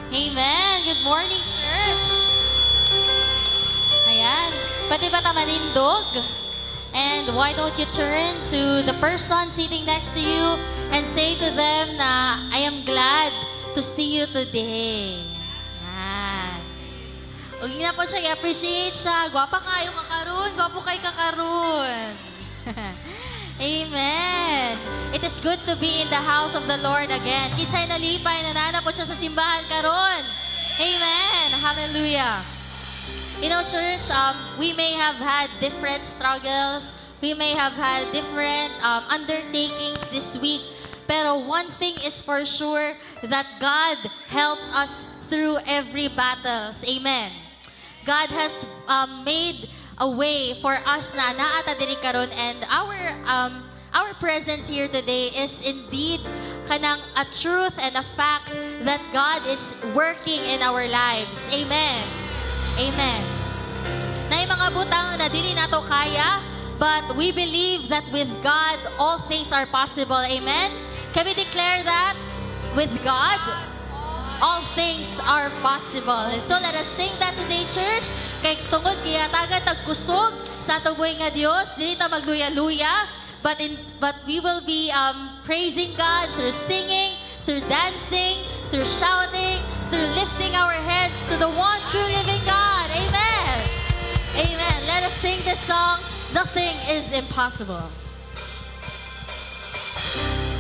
Amen. Good morning, church. Ayan. Pwede ba tamanindog? And why don't you turn to the person sitting next to you and say to them na, I am glad to see you today. Ayan. Huwag na po siya, i-appreciate siya. Gwapa kayo kakaroon. Gwapo kayo kakaroon. Amen. It is good to be in the house of the Lord again. Kinsay nalipay, nanana po siya sa simbahan karon. Amen. Hallelujah. You know, church, we may have had different struggles. We may have had different undertakings this week. Pero one thing is for sure, that God helped us through every battles. Amen. God has made a way for us na naata diri karon, and our presence here today is indeed kanang a truth and a fact that God is working in our lives. Amen. Amen. Na yung mga butang na dili nato kaya, but we believe that with God all things are possible. Amen. Can we declare that with God all things are possible? And so let us sing that today, church. Kay tungod kaya taga tagkusog sa tuboy nga Dios, dili ta magluya-luya, but we will be praising God through singing, through dancing, through shouting, through lifting our heads to the one true living God. Amen. Amen. Let us sing this song, Nothing is Impossible.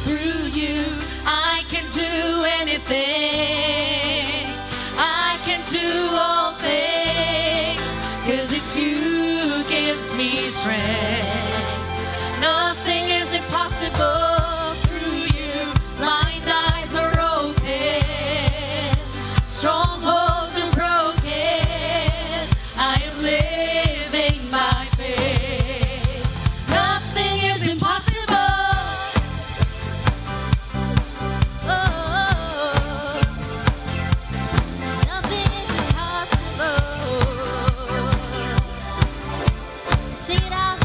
Through you, I can do anything. I can do all things, 'cause it's you who gives me strength. Nothing is impossible through you. Blind eyes are open, strongholds are broken. I am living by faith. Nothing is impossible. Nothing is impossible. Sing it out.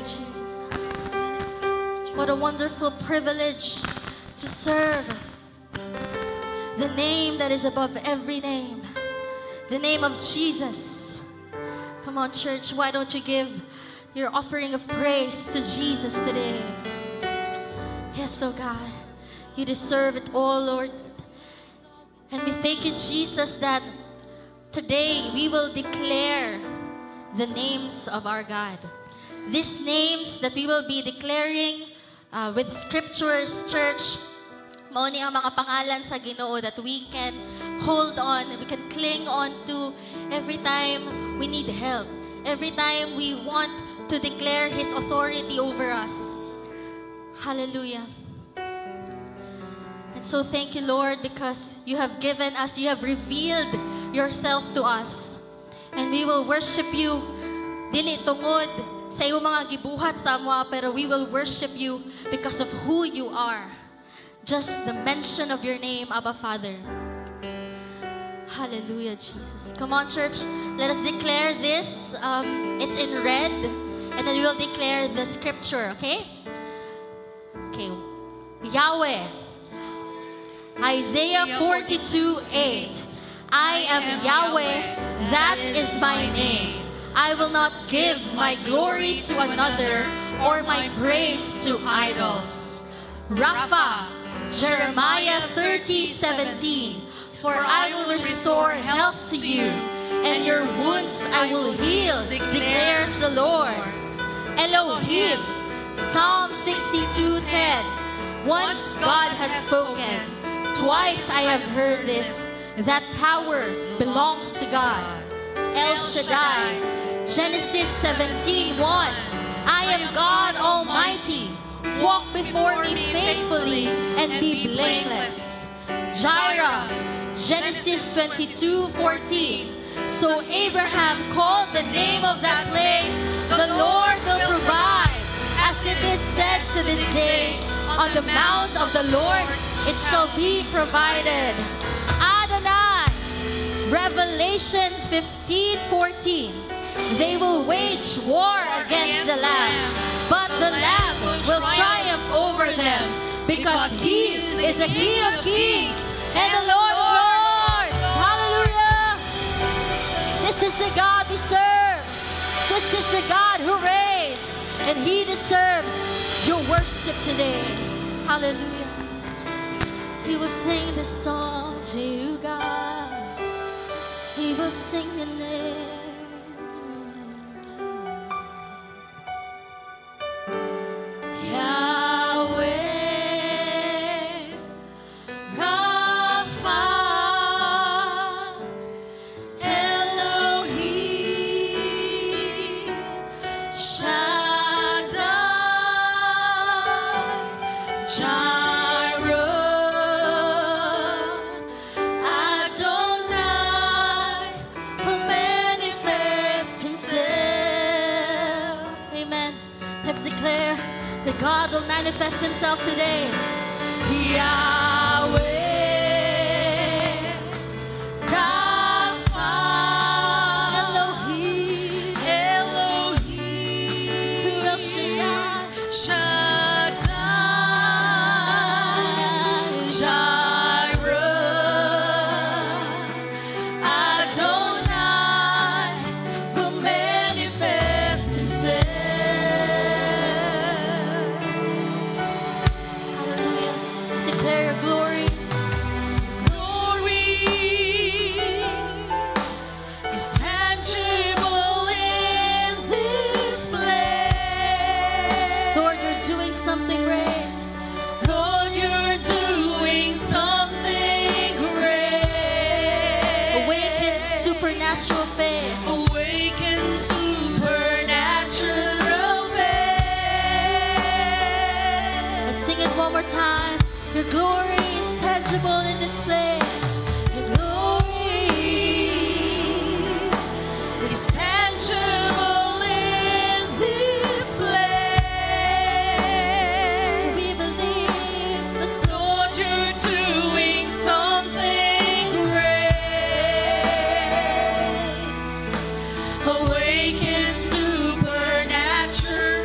Hallelujah, Jesus. What a wonderful privilege to serve the name that is above every name, the name of Jesus. Come on, church, why don't you give your offering of praise to Jesus today? Yes, oh God, you deserve it all, Lord. And we thank you, Jesus, that today we will declare the names of our God. These names that we will be declaring with scriptures, church, mao ni ang mga pangalan sa Ginoo that we can hold on, we can cling on to every time we need help, every time we want to declare His authority over us. Hallelujah. And so thank you, Lord, because you have given us, you have revealed yourself to us. And we will worship you, dili tungod sa iyong mga gibuhat sa amwa, pero we will worship you because of who you are. Just the mention of your name, Abba Father. Hallelujah, Jesus. Come on, church. Let us declare this. It's in red. And then we will declare the scripture, okay? Okay. Yahweh. Isaiah 42:8. I am Yahweh, that is my name. I will not give my glory to another or my praise to idols. Rapha, Jeremiah 30:17. For I will restore health to you, and your wounds I will heal, declares the Lord. Elohim, Psalm 62:10. Once God has spoken, twice I have heard this, that power belongs to God. El Shaddai, Genesis 17:1. I am God Almighty. Walk before me faithfully and be blameless. Jireh, Genesis 22:14. So Abraham called the name of that place, the Lord will provide. As it is said to this day, on the mount of the Lord it shall be provided. Adonai, Revelation 15:14. They will wage war against the Lamb, but the Lamb will triumph over them, because He is the King of kings and the Lord of lords. Hallelujah! This is the God we serve. This is the God who reigns, and He deserves your worship today. Hallelujah. He will sing this song to you, God. He will sing your name. Yahweh, Rapha, Elohim, Shaddai, Jireh, Adonai, who manifests Himself. Amen. Let's declare that God will manifest Himself today. Yahweh, Rapha, Elohim, El Shaddai, Jireh, Adonai, who manifests Himself. Hallelujah. Declare your glory. Glory is tangible in this place. Lord, you're doing something great. Lord, you're doing something great. Awaken supernatural faith. Awaken supernatural faith. Let's sing it one more time. Your glory is tangible in this place. Your glory is tangible in this place. We believe that, Lord, you're doing something great. Awaken supernatural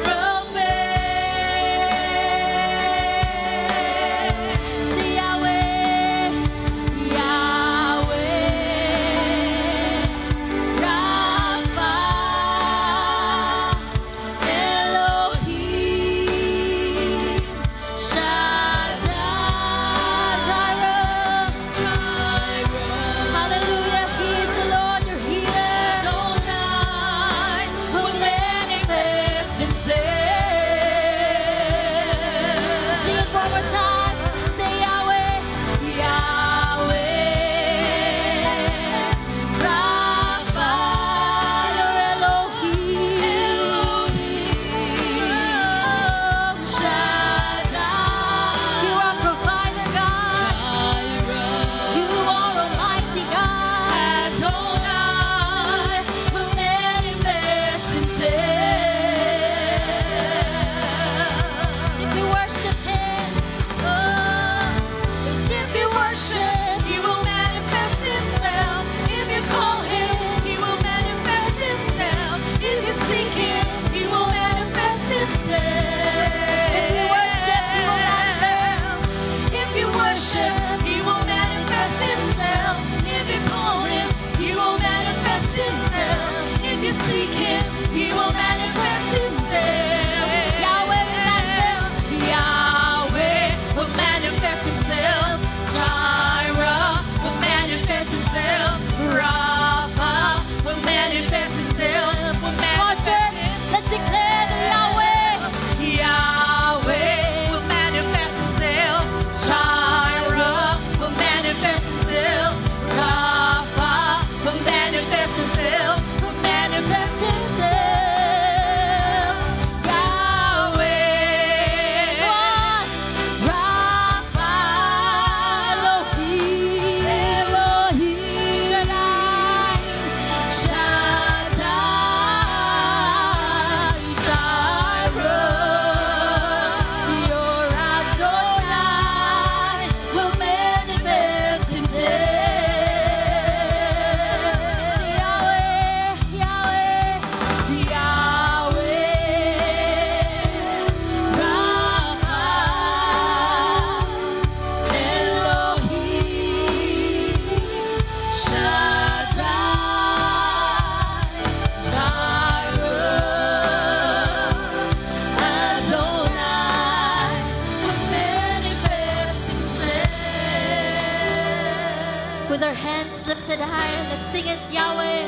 hands lifted high. Let's sing it, Yahweh.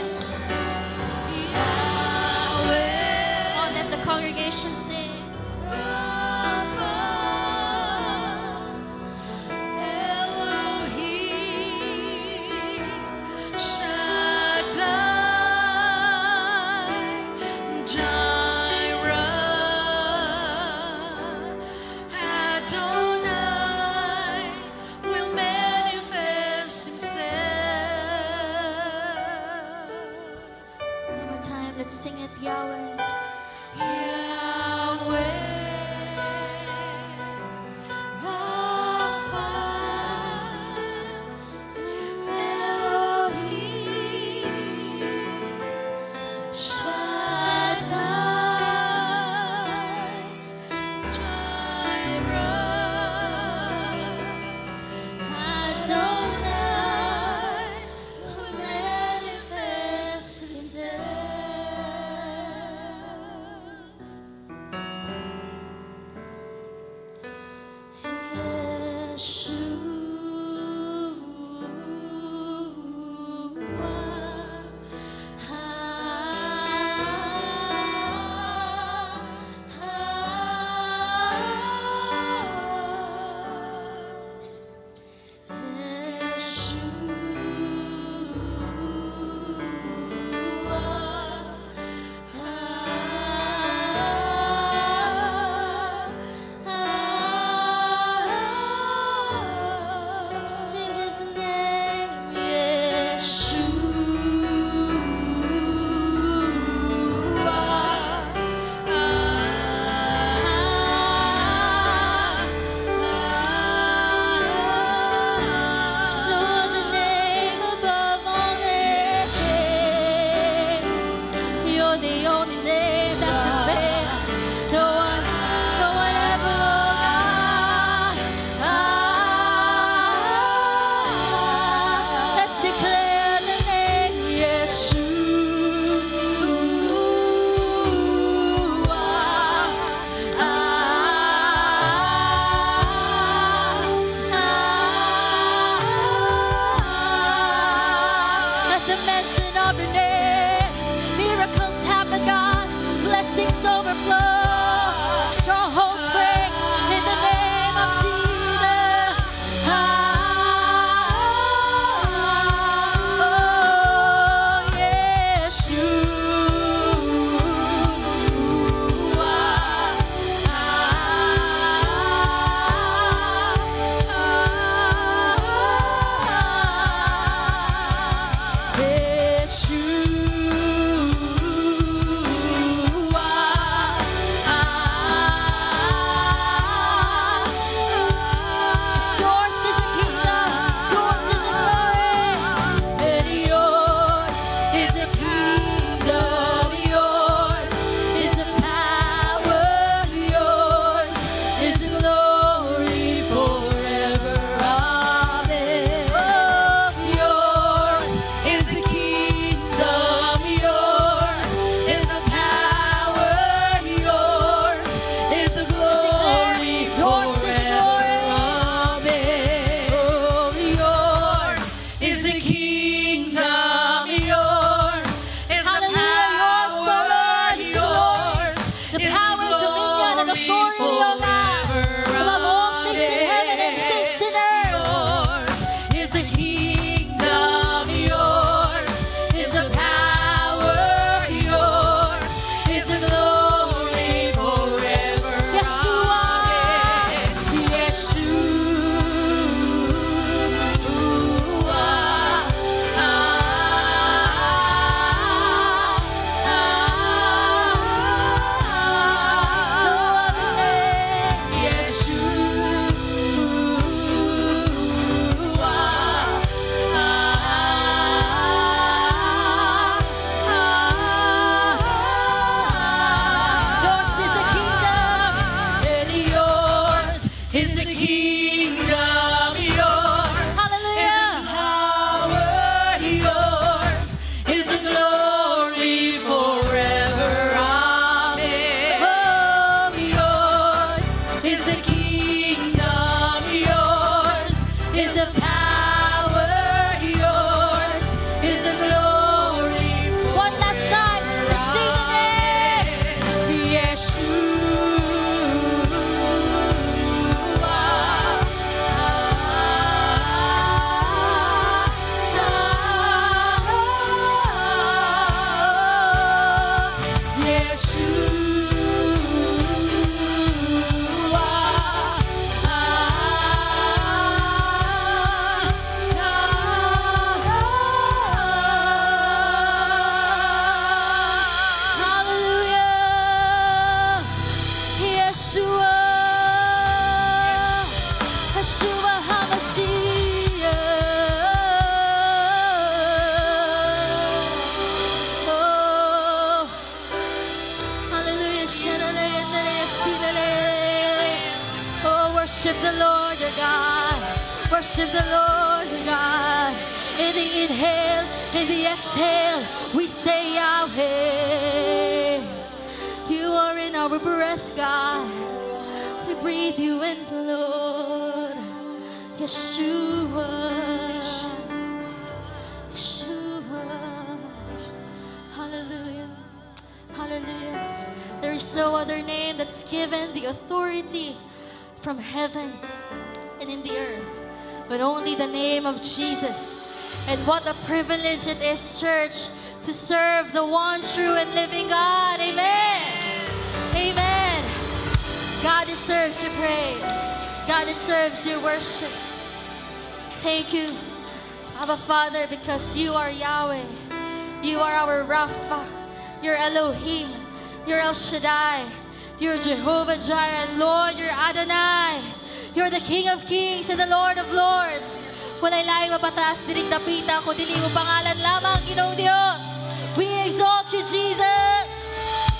Yahweh. Oh, let the congregation sing. Let's sing it, Yahweh. Yahweh, Rapha, Elohim, Shaddai, Jireh, Adonai, will manifest himself. Is the power yours? Worship the Lord your God. Worship the Lord your God. In the inhale, in the exhale, we say Yahweh. You are in our breath, God. We breathe you in, Lord. Yeshua. Yeshua. Hallelujah. Hallelujah. There is no other name that's given the authority from heaven and in the earth, but only the name of Jesus. And what a privilege it is, church, to serve the one true and living God. Amen. Amen. God deserves your praise. God deserves your worship. Thank you, Abba Father, because you are Yahweh. You are our Rapha. You're Elohim. You're El Shaddai. You're Jehovah Jireh. And Lord, you're Adonai. You're the King of Kings and the Lord of Lords. Wala'y laing mapataas diring dapita, kundi iyong pangalan lamang, Ginoong Diyos. We exalt you, Jesus.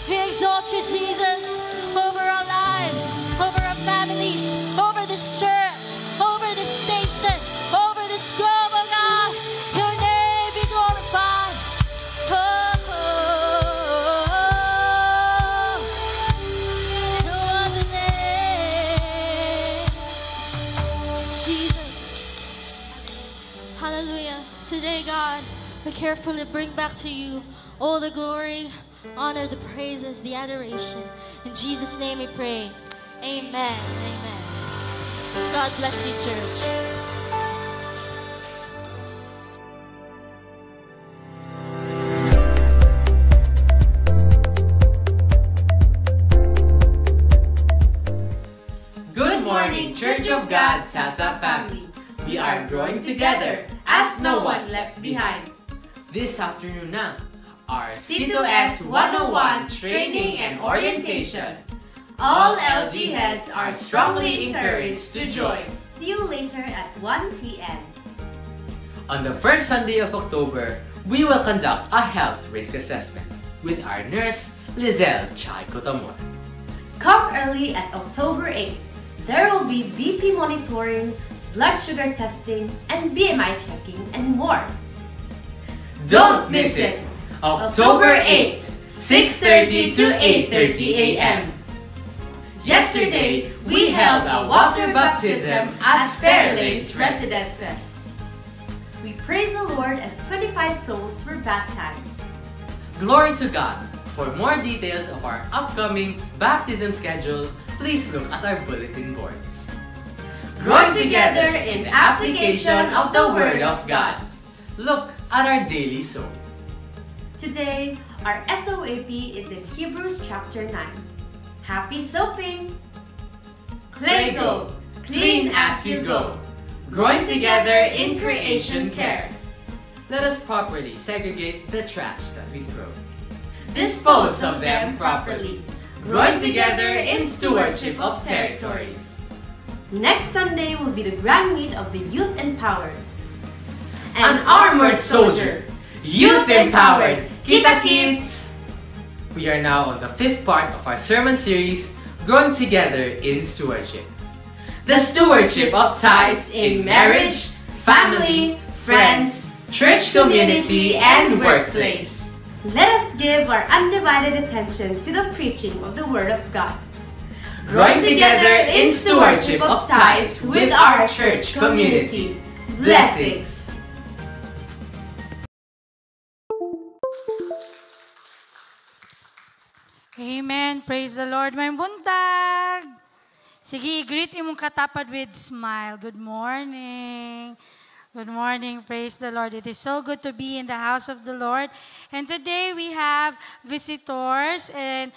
We exalt you, Jesus, over our lives, over our families, over this church, over this station, over this globe, oh God. Your name be glorified. Oh, oh, oh. No other name is Jesus. Hallelujah. Today, God, we carefully bring back to you all the glory, honor, the praises, the adoration. In Jesus' name we pray. Amen. Amen. God bless you, church. Good morning, Church of God, Sasa family. We are growing together as no one left behind. This afternoon na, our C2S 101 training and orientation. All LG heads are strongly encouraged to join. See you later at 1 p.m. On the first Sunday of October, we will conduct a health risk assessment with our nurse, Lizelle Chai Cotamor. Come early at October 8th. There will be BP monitoring, blood sugar testing, and BMI checking, and more. Don't miss it! October 8th, 6:30 to 8:30 a.m. Yesterday, we held a water baptism at Fairlane's residences. We praise the Lord as 25 souls were baptized. Glory to God! For more details of our upcoming baptism schedule, please look at our bulletin boards. Growing together in application of the Word of God. Look at our daily soap. Today, our SOAP is in Hebrews chapter 9. Happy soaping! Play Go, clean as you go. Growing together in creation care. Let us properly segregate the trash that we throw. Dispose of them properly. Growing together in stewardship of territories. Next Sunday will be the grand meet of the Youth Empowered. An armored soldier. Youth empowered. Kita kids! We are now on the 5th part of our sermon series, Growing Together in Stewardship. The stewardship of tithes in marriage, family, friends, church community, and workplace. Let us give our undivided attention to the preaching of the Word of God. Growing together in stewardship of tithes with our church community. Blessings! Amen. Praise the Lord. May buntag. Sige, greet imong katapad with smile. Good morning. Good morning. Praise the Lord. It is so good to be in the house of the Lord. And today we have visitors. And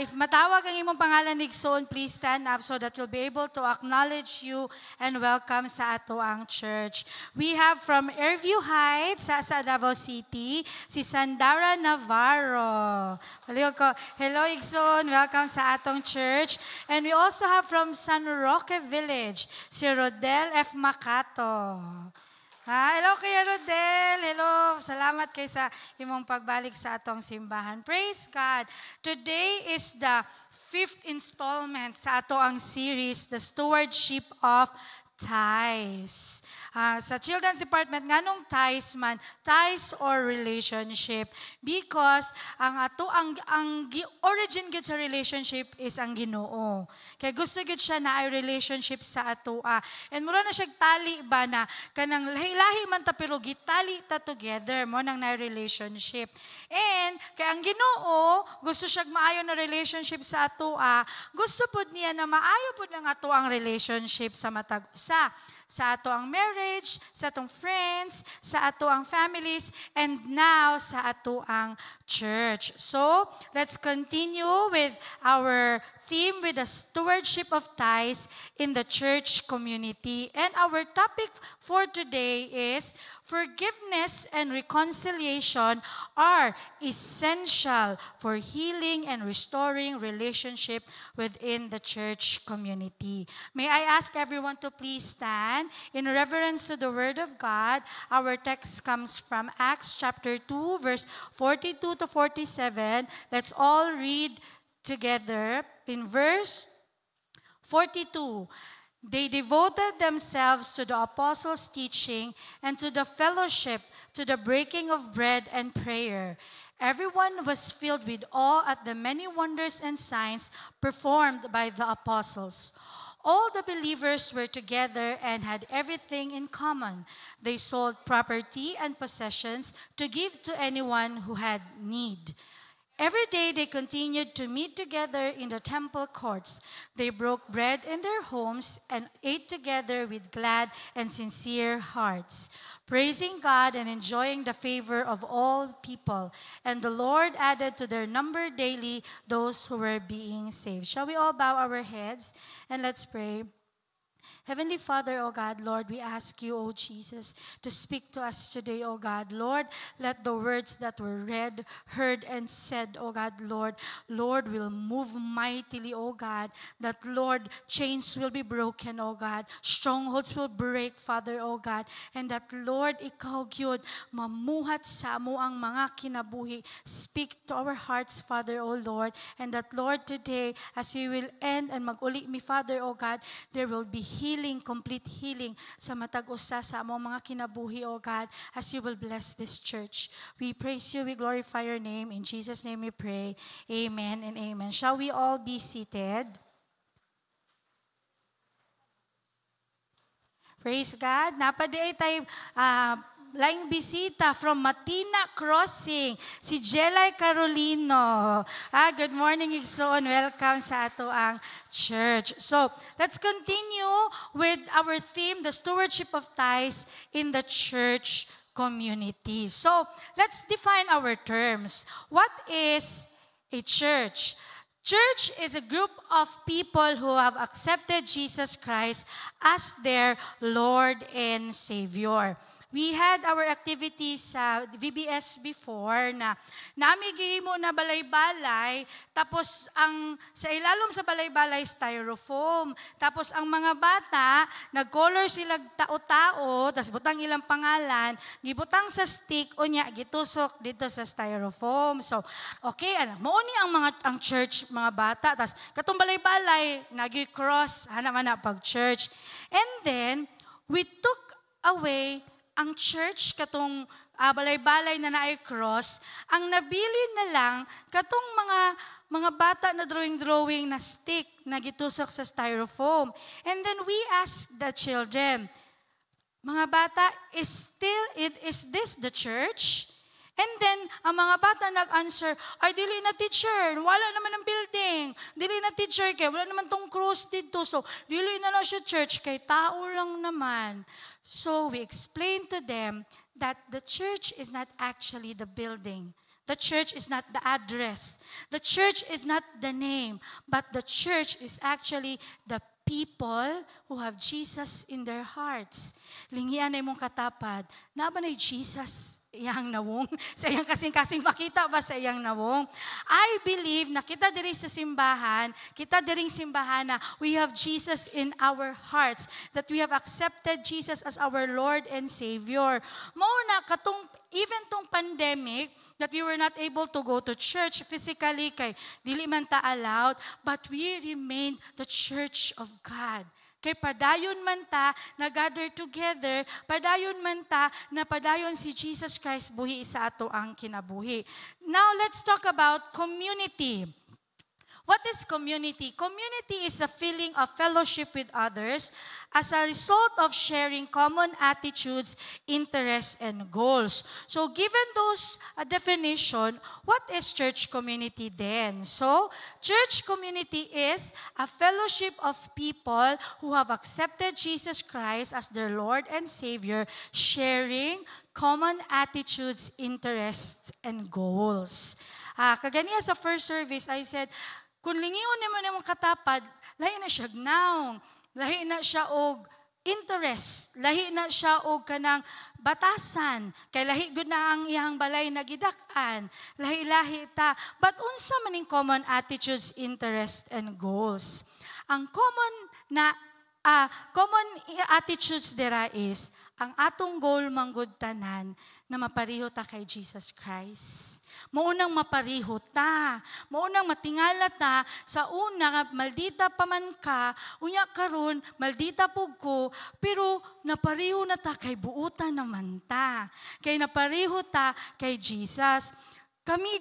if matawag ang imong pangalan Nigsoon, please stand up so that we'll be able to acknowledge you and welcome sa ato ang church. We have from Airview Heights, sa Davao City, si Sandara Navarro. Hello Igsoon, welcome sa atong church. And we also have from San Roque Village, si Rodel F. Macato. Hello Kuya Rodel. Hello. Salamat kay sa imong pagbalik sa atong simbahan. Praise God. Today is the 5th installment sa ato ang series, The Stewardship of Ties. Sa Children's Department, nganong ties man? Ties or relationship? Because ang origin gid sa relationship is ang Ginoo. Kaya gusto gid siya na ay relationship sa atoa. And mura na siya tali ba na kanang lahi-lahi man ta pero gitali ta together mo nang na relationship. And kaya ang Ginoo gusto siya maayo na relationship sa atoa. Gusto pud niya na maayo pud ang ato ang relationship sa matag usa. Sa ato ang marriage, sa atong friends, sa ato ang families, and now sa ato ang church. So, let's continue with our theme with the stewardship of ties in the church community. And our topic for today is forgiveness and reconciliation are essential for healing and restoring relationship within the church community. May I ask everyone to please stand in reverence to the Word of God. Our text comes from Acts chapter 2, verse 42 to 47. Let's all read together. In verse 42, they devoted themselves to the apostles' teaching and to the fellowship, to the breaking of bread and prayer. Everyone was filled with awe at the many wonders and signs performed by the apostles. All the believers were together and had everything in common. They sold property and possessions to give to anyone who had need. Every day they continued to meet together in the temple courts. They broke bread in their homes and ate together with glad and sincere hearts, praising God and enjoying the favor of all people. And the Lord added to their number daily those who were being saved. Shall we all bow our heads and let's pray? Heavenly Father, O God, Lord, we ask you, O Jesus, to speak to us today, O God. Lord, let the words that were read, heard, and said, O God, Lord, will move mightily, O God. That, Lord, chains will be broken, O God. Strongholds will break, Father, O God. And that, Lord, ikaw, Gyud, mamuhat sa mo ang mga kinabuhi. Speak to our hearts, Father, O Lord. And that, Lord, today, as we will end and mag-uli mi, Father, O God, there will be healing, complete healing sa matag usa sa among mga kinabuhi, O God, as you will bless this church. We praise you, we glorify your name. In Jesus' name we pray. Amen and amen. Shall we all be seated? Praise God. Napadiay tayo laing bisita from Matina Crossing, si Jelay Carolino. Good morning, Igsoon. Welcome sa ato ang church. So, let's continue with our theme, the stewardship of ties in the church community. So, let's define our terms. What is a church? Church is a group of people who have accepted Jesus Christ as their Lord and Savior. We had our activities sa VBS before na namigihimo na balay-balay, tapos sa ilalom sa balay-balay styrofoam. Tapos ang mga bata, nag-color sila tao-tao, tapos butang ilang pangalan, gibutang sa stick, o niya, gitusok dito sa styrofoam. So, okay, mauni ang church, mga bata, tapos katong balay-balay, nag-cross, hanap-hanap pag-church. And then, we took away ang church katong balay-balay na naay cross, ang nabili na lang katong mga bata na drawing na stick na gitusok sa styrofoam. And then we asked the children, mga bata, is this the church? And then, ang mga bata nag-answer, ay, dili na teacher, wala naman ang building. Dili na teacher, kaya wala naman tong cross dito. So, dili na siya church, kay tao lang naman. So, we explained to them that the church is not actually the building. The church is not the address. The church is not the name. But the church is actually the people who have Jesus in their hearts. Lingian na imong katapad, na ba na Jesus iyang nawong? Sa iyang kasing-kasing makita ba sa iyang nawong? I believe na kita diri sa simbahan, kita diring simbahan na we have Jesus in our hearts, that we have accepted Jesus as our Lord and Savior. Mao na katong even tong pandemic, that we were not able to go to church physically kay dili man ta allowed, but we remained the church of God. Kay padayon man ta na gather together, padayon man ta na padayon si Jesus Christ buhi sa ato ang kinabuhi. Now let's talk about community. What is community? Community is a feeling of fellowship with others as a result of sharing common attitudes, interests, and goals. So given those definition, what is church community then? So church community is a fellowship of people who have accepted Jesus Christ as their Lord and Savior, sharing common attitudes, interests, and goals. Kaganiya sa first service, I said, kung lingiyon naman yung katapad, lahi na siya gnaong, lahi na siya og interest, lahi na siya og kanang batasan, kay lahi gud na ang iyang balay na gidak-an, lahi-lahi ta. But unsa man ning common attitudes, interests, and goals? Ang common attitudes dira is, ang atong goal manggod tanan na mapariho ta kay Jesus Christ. Maunang mapariho ta. Maunang matingala ta sa una, maldita pa man ka, unya karon maldita pug ko, pero napariho na ta kay buutan naman ta. Kay napariho ta kay Jesus. Kami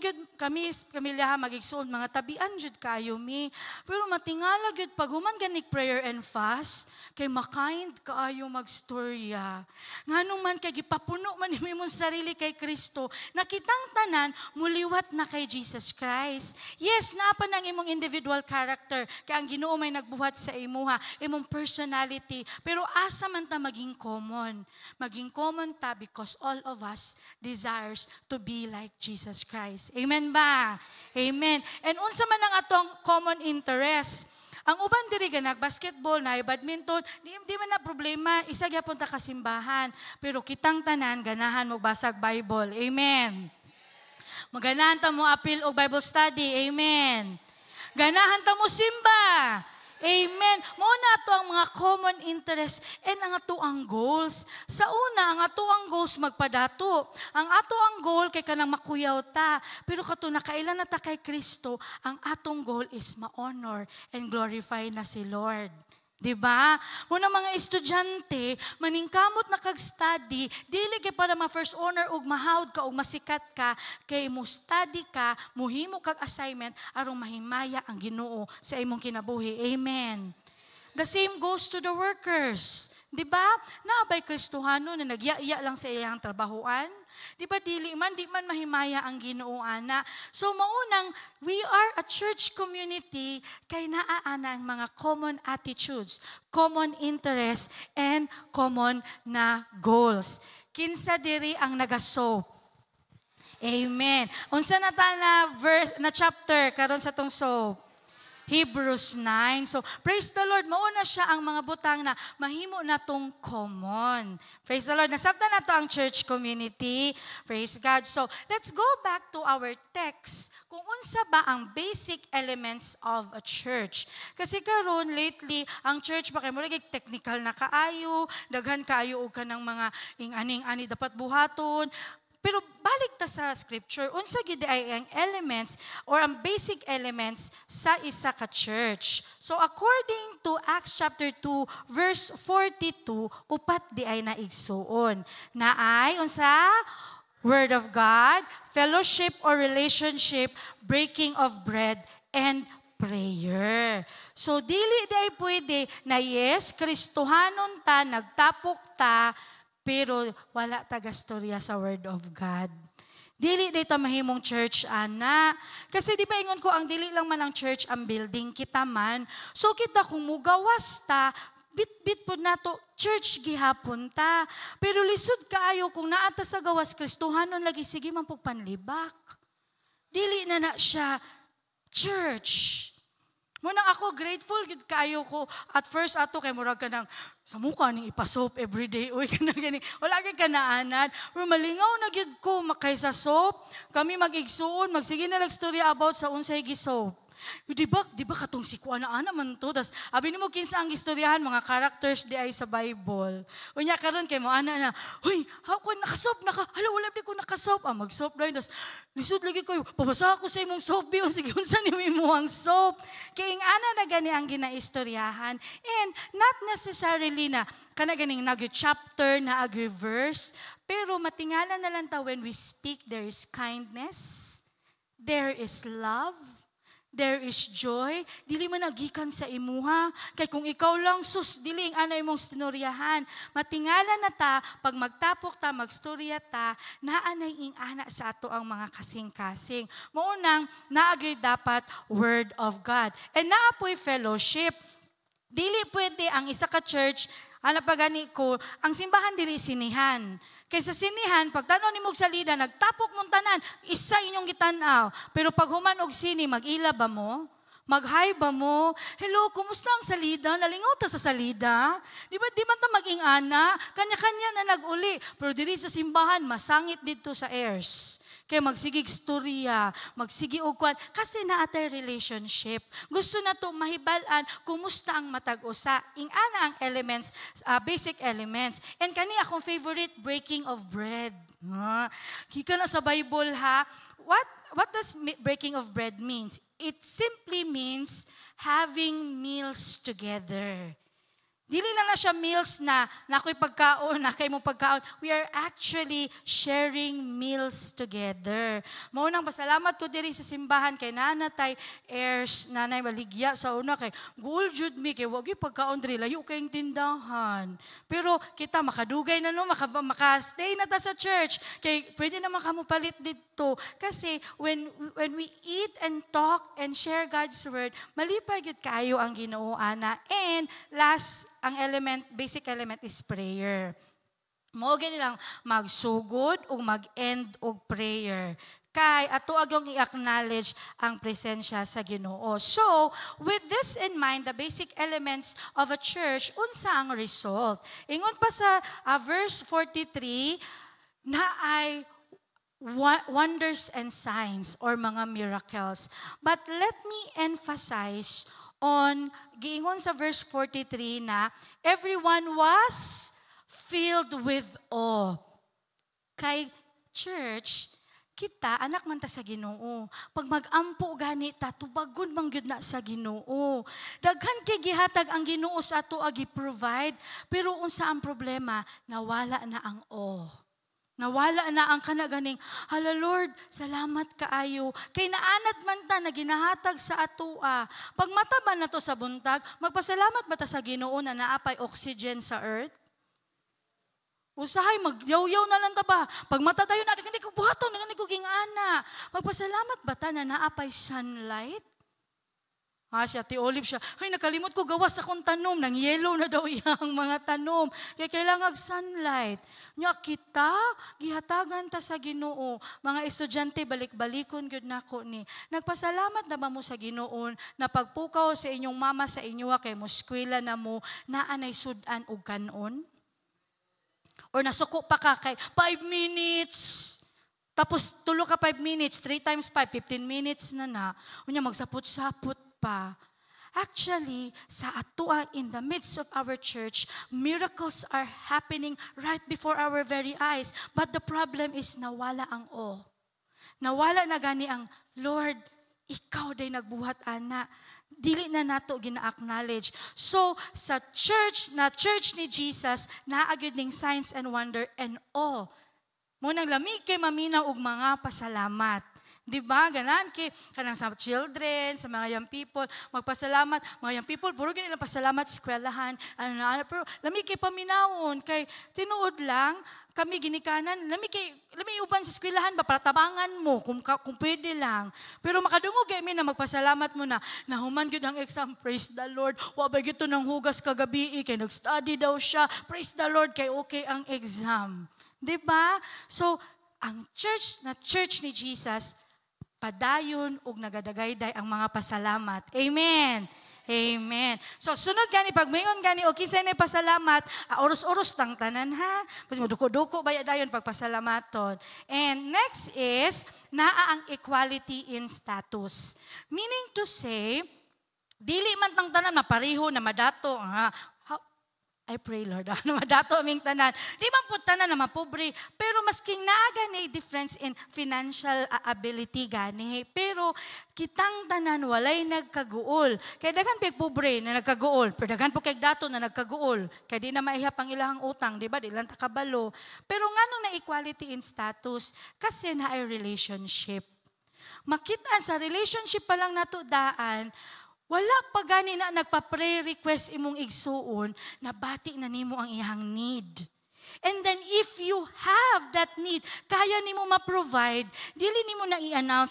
pamilya magigsuon mga tabian jud kayo mi. Pero matingala gyud pag human ganig prayer and fast, kay makaint kaayo magstorya. Ngano man kay gipapuno man imong sarili kay Kristo, nakitang tanan muliwat na kay Jesus Christ. Yes, napa nang imong individual character, kay ang Ginoo may nagbuhat sa imuha, imong personality, pero asa man ta maging common? Maging common ta because all of us desires to be like Jesus Christ. Amen ba? Amen. And unsa man ang atong common interest? Ang uban diri ganag basketball na badminton, di man na problema, isa gyapon ta kasimbahan. Pero kitang tanan ganahan mo basag Bible. Amen. Maganahan ta mo apil og Bible study. Amen. Ganahan ta mo simba. Amen. Mao na ato ang mga common interest and ang ato ang goals. Sa una, ang ato ang goals magpadato. Ang ato ang goal kay kanang makuyaw ta. Pero kato nakailan na ta kay Kristo, ang atong goal is ma-honor and glorify na si Lord. Diba? Muna mga estudyante, maningkamot na kag-study, dili kay para ma-first honor og mahawd ka og masikat ka, kay mo study ka, muhimo kag assignment aron mahimaya ang Ginoo sa imong kinabuhi. Amen. The same goes to the workers. Diba? Naabay Kristohano na nagyaya lang sa iyang trabahoan. Di ba di man mahimaya ang Ginoo ana. So maunang we are a church community kay naaana ang mga common attitudes, common interests, and common na goals. Kinsa diri ang nagasoap? Amen. Unsa na ta na verse na chapter karon sa tong soap? Hebrews 9. So, praise the Lord. Mauna siya ang mga butang na mahimo na tong common. Praise the Lord. Nasabtan na to ang church community. Praise God. So, let's go back to our text. Kung unsa ba ang basic elements of a church. Kasi karon lately, ang church ba kay mo lagi technical na kaayo, daghan kaayo og kanang mga ing-aning-ani dapat buhaton. Pero balik ta sa scripture, unsa gid ay ang elements or ang basic elements sa isa ka church. So according to Acts chapter 2 verse 42, upat di ay naigsuon. Na ay unsa? Word of God, fellowship or relationship, breaking of bread, and prayer. So dili day pwede na yes, Kristohanon ta, nagtapok ta, pero wala taga-storya sa Word of God. Dili dito mahimong church, ana. Kasi di ba ingon ko, ang dili lang man ang church, ang building, kita man. So kita kung mugawas ta, bit-bit po na to, church gihapon ta. Pero lisod kaayo kung naata sa gawas Kristohanon lagi, sige man po panlibak. Dili na siya church. Muna ako, grateful, gid kayo ko. At first, ato, kay murag ka ng, sa mukha ning ipa-soap everyday. Uy, ka na gani. Wala kay kanaanan. Pero malingaw na gid ko, makay sa soap. Kami mag-igsuon, magsige na lang-storya about sa unsay gi-soap. Di ba katong si Kuana man to? Das, abi ni mo kinsa ang istoryahan, mga characters di ay sa Bible. Unya karon kay mo ana na, huy, ako nakasop, hala, wala di ko nakasop. Mag-soap na yun. Das, lisod lagi ko, pabasa ako sa imong soap, o sige, unsa ni mo ang soap. Kaya ang ana na gani ang ginaistoryahan. And not necessarily na, kana ganing nag-chapter, na verse, pero matingala na lang ta when we speak, there is kindness, there is love, there is joy. Dili man nagikan sa imuha. Kay kung ikaw lang, sus, dili ang anay mong stinoryahan. Matingala na ta, pag magtapok ta, magstorya ta, naanay ing ana sa ato ang mga kasing-kasing. Maunang, naagay dapat word of God. And naapoy fellowship. Dili pwede ang isa ka church, pagani ko, ang simbahan dili sinihan. Kaysa sinihan, pag tanaw ni mong salida, nagtapok mong tanan, isa inyong gitanaw. Pero pag human og sini, mag-ila ba mo? Mag-hi ba mo? Hello, kumusta ang salida? Nalingaw ta sa salida? Di man ta mag-ingana? Kanya-kanya na nag-uli. Pero dili sa simbahan, masangit dito sa airs. Kaya magsigig storya, magsigi og kwan, kasi naatay relationship. Gusto na to mahibalan kumusta ang matag-usa. Ingana ang elements, basic elements. And kani akong favorite, breaking of bread. Kika na sa Bible ha. What does breaking of bread means? It simply means having meals together. Dili lang na siya meals na ako'y pagkaon, na kayo mong pagkaon. We are actually sharing meals together. Maunang pasalamat ko diri sa simbahan kay nanatay heirs, nanay maligya sa una kay goal jud mi kay wag pagkaon diri layo kayong tindahan. Pero kita makadugay na no, maka-stay na ta sa church kay pwede naman kamo palit dito kasi when we eat and talk and share God's word, malipay gid kayo ang Ginoo ana. And last, ang basic element is prayer. Mao gani lang magsugod o mag-end og prayer. Kay ato agong i-acknowledge ang presensya sa Ginoo. So, with this in mind, the basic elements of a church, unsa ang result? Ingon pa sa verse 43 na ay wonders and signs or mga miracles. But let me emphasize on, giingon sa verse 43 na, everyone was filled with awe. Kay church, kita, anak man ta sa Ginoo. Pag mag-ampo gani ta, tubagon man gyud na sa Ginoo. Daghan kay gihatag ang Ginoo sa ato agi-provide, pero unsa ang problema? Nawala na ang awe. Nawala na ang kanaganing, hala Lord, salamat kaayo. Kay naanad man ta na ginahatag sa atua. Pag mataba na to sa buntag, magpasalamat ba ta sa Ginoo na naapay oxygen sa earth? Usahay, magyaw-yaw na lang ta ba? Pag matatayo na, hindi ko buhaton, hindi ko gingana. Magpasalamat ba ta na naapay sunlight? Si Ate Olive siya, ay nakalimot ko gawas akong tanom, nang yellow na daw iyang mga tanom. Kaya kailangan sunlight. Nya kita, gihatagan ta sa Ginoo. Mga estudyante, balik-balikon gyud nako ni. Nagpasalamat na ba mo sa Ginoo na pagpukaw sa inyong mama sa inyo kay mo eskwela na mo, naanay sudan og kanon? Or nasuko pa ka kay 5 minutes. Tapos tulo ka 5 minutes, 3 times 5, 15 minutes na. Unya magsapot-sapot pa. Actually, sa atua in the midst of our church, miracles are happening right before our very eyes. But the problem is nawala ang awe. Nawala na gani ang, Lord, ikaw day nagbuhat ana. Dili na nato gina-acknowledge. So, sa church ni Jesus, naagid ning signs and wonder and awe. Munang lami kay maminaw og mga pasalamat. Di ba? Ganan kay kanang sa children, sa mga young people, magpasalamat. Mga young people, puro ganyan pasalamat sa eskwelahan. Pero lami kay paminawon kay tinuod lang kami ginikanan. Lami uban sa eskwelahan ba para tabangan mo kung pwede lang. Pero makadungog kay mi na magpasalamat mo na nahuman gyud ang exam. Praise the Lord. Wa ba gyud to nang hugas kagabi kay nag-study daw siya. Praise the Lord kay okay ang exam. Di ba? So, ang church ni Jesus, padayon ug nagadagayday ang mga pasalamat. Amen. Amen. So, sunod gani, pag mayon gani, o kinsay na pasalamat, oros-oros tang tanan ha. Kasi maduko-duko baya dayon pagpasalamaton. And next is, naa ang equality in status. Meaning to say, dili man tang tanan mapareho na madato, ha. I pray, Lord, na madato aming tanan. Di man po tanan na mapobre, pero masking naaga ni difference in financial ability gani. Pero kitang tanan walay nagkaguol. Kaya daghan pig pobre na nagkaguol, pero daghan po kay dato na nagkaguol. Kaya di na maihap ang ilahang utang, di ba? Di lang takabalo. Pero nganong na equality in status? Kasi na ay relationship. Makita sa relationship pa lang nato daan, wala pa gani na nagpa-pre-request imong igsuon na bati na nimo ang iyang need. And then if you have that need, kaya nimo ma-provide, dili nimo na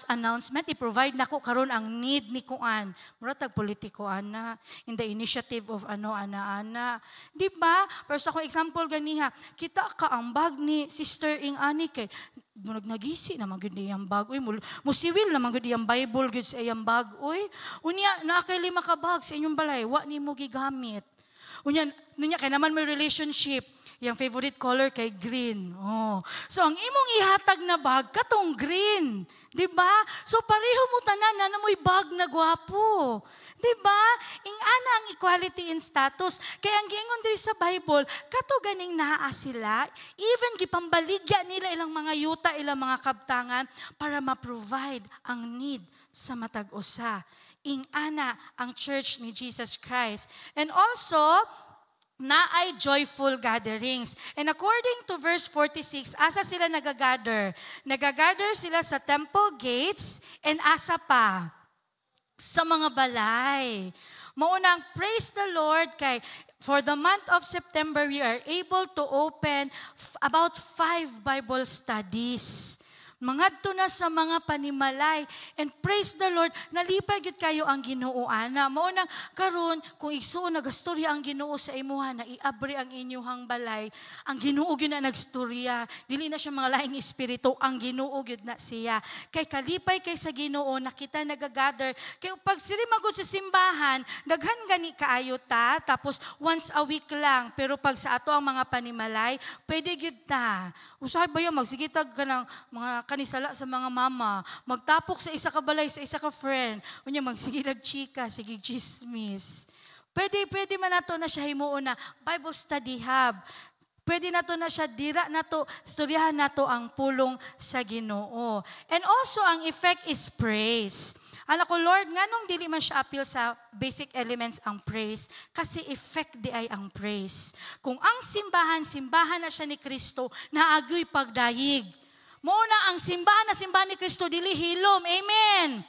announcement, i-provide nako karon ang need ni kuan. Mura tag politiko ana in the initiative of ana. Di ba? Pero sa akong example ganiha, kita ka ang bag ni Sister Ing Ani kay nagisi na magud iyang bag oy musiwil na magud iyang Bible gud sa iyang bag oy unya naa kay 5 ka bag sa inyong balay wa nimo gigamit unya kay naman may relationship yang favorite color kay green so ang imong ihatag na bag katong green di ba so pareho mo tanan na moy bag na gwapo. Diba? Ingana ang equality in status. Kaya ang giingon diri sa Bible, kato ganing naa sila, even gipambaligya nila ilang mga yuta, ilang mga kabtangan para ma-provide ang need sa matag usa. Ingana ang church ni Jesus Christ. And also, naay joyful gatherings. And according to verse 46, asa sila nagagather? Nagagather sila sa temple gates and asa pa? Sa mga balay. Maunang praise the Lord kay for the month of September we are able to open about 5 Bible studies. Mangadto na sa mga panimalay and praise the Lord nalipay gyud kayo ang Ginoo ana mao nang karon kung igsuon nagastorya ang Ginoo sa imuha na iabri ang inyuhang balay ang Ginoo gyud na nagstorya dili na siya mga laing espiritu ang Ginoo gyud na siya kay kalipay kay sa Ginoo nakita nagagather kay pag sila magud sa simbahan daghan gani kaayo ta tapos once a week lang pero pag sa ato ang mga panimalay pwede gyud ta usahay ba yung magsigitag ka ng mga kanisala sa mga mama, magtapok sa isa ka balay, sa isa ka friend, unya magsigitag chika, sige chismis. Pwede man nato na siya himuon na Bible study hub. Pwede nato na siya dira nato, istoryahan nato ang pulong sa Ginoo. And also ang effect is praise. Alam ko, Lord, nganong dili man siya appeal sa basic elements ang praise? Kasi effect di ay ang praise. Kung ang simbahan na siya ni Kristo, naagoy pagdayig. Muna ang simbahan ni Kristo, dili hilom. Amen!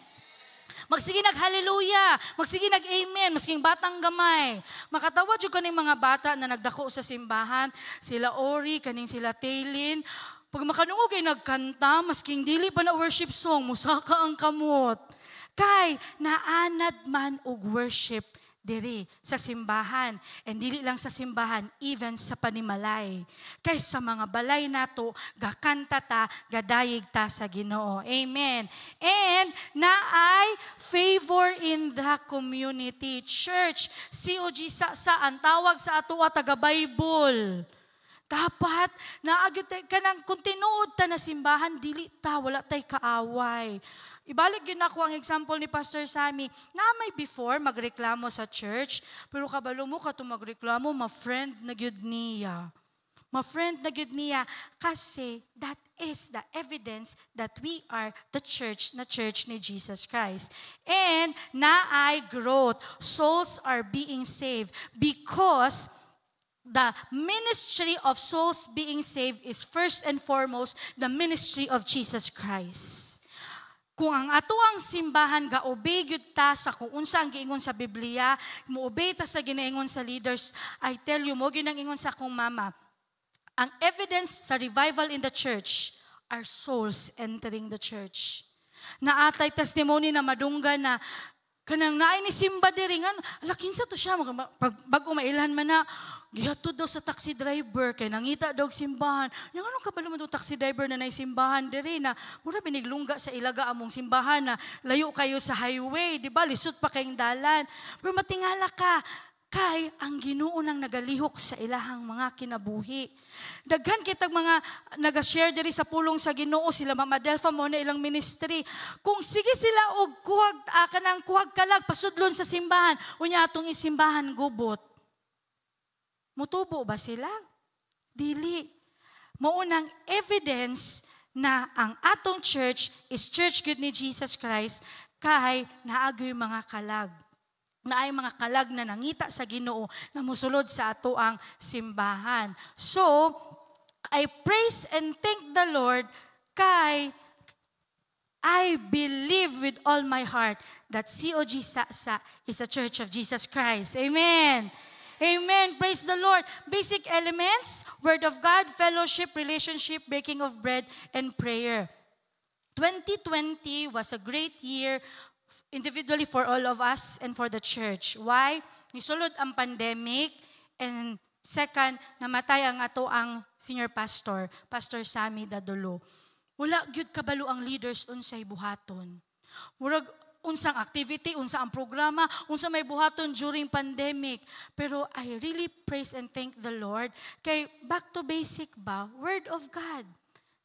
Magsige nag-hallelujah, magsige nag-amen, masking batang gamay. Makatawad yung kaning mga bata na nagdako sa simbahan, sila Ori, kaning sila Taylin. Pag makanungog ay nagkanta, masking dili pa na worship song, musaka ang kamot. Kay naanad man og worship diri sa simbahan and dili lang sa simbahan even sa panimalay kay sa mga balay nato gakanta ta gadayig ta sa Ginoo. Amen. And naay favor in the community. Church, COG sa ang tawag sa ato taga Bible. Dapat naagyo tay kanang kung tinuod ta na simbahan dili ta wala tay kaaway. Ibalik yun ako ang example ni Pastor Sammy na may before magreklamo sa church, pero kabalo mo ka magreklamo, ma-friend na gyud niya. Ma-friend na gyud niya kasi that is the evidence that we are the church na church ni Jesus Christ. And naay growth, souls are being saved because the ministry of souls being saved is first and foremost the ministry of Jesus Christ. Kung ang ato ang simbahan ga-obey gyud ta sa kung unsa ang giingon sa Biblia, mo-obey ta sa ginaingon sa leaders, I tell you, mo gyud ang ingon sa akong mama, ang evidence sa revival in the church are souls entering the church. Naatay testimony na madunggan na kanang naay ni simba diri nga alakinsa to siya pag bag-o mailhan man na gihatod daw sa taxi driver kay nangita daw simbahan. Yang anong kabalo man to taxi driver na nay simbahan diri na mura biniglungga sa ilaga among simbahan na layo kayo sa highway, di ba? Lisod pa kayong dalan. Pero matingala ka kay ang Ginoo nang nagalihok sa ilahang mga kinabuhi. Daghan kitag mga naga-share diri sa pulong sa Ginoo sila Mama Delfa mo na ilang ministry. Kung sige sila og kanang kuhag kalag pasudlon sa simbahan, unya atong isimbahan gubot. Mutubo ba sila? Dili. Maunang evidence na ang atong church is Church Good ni Jesus Christ kay naagoy mga kalag. Na ay mga kalag na nangita sa Ginoo na musulod sa ato ang simbahan. So, I praise and thank the Lord kay I believe with all my heart that COG Sasa is a Church of Jesus Christ. Amen. Amen. Praise the Lord. Basic elements, Word of God, fellowship, relationship, breaking of bread, and prayer. 2020 was a great year individually for all of us and for the church. Why? Nisulod ang pandemic, and second, namatay ang ato ang senior pastor, Pastor Sammy Dadolo. Wala gyud kabalo ang leaders unsay buhaton. Murag unsang activity, unsa ang programa, unsa may buhaton during pandemic. Pero I really praise and thank the Lord kay back to basic ba, Word of God.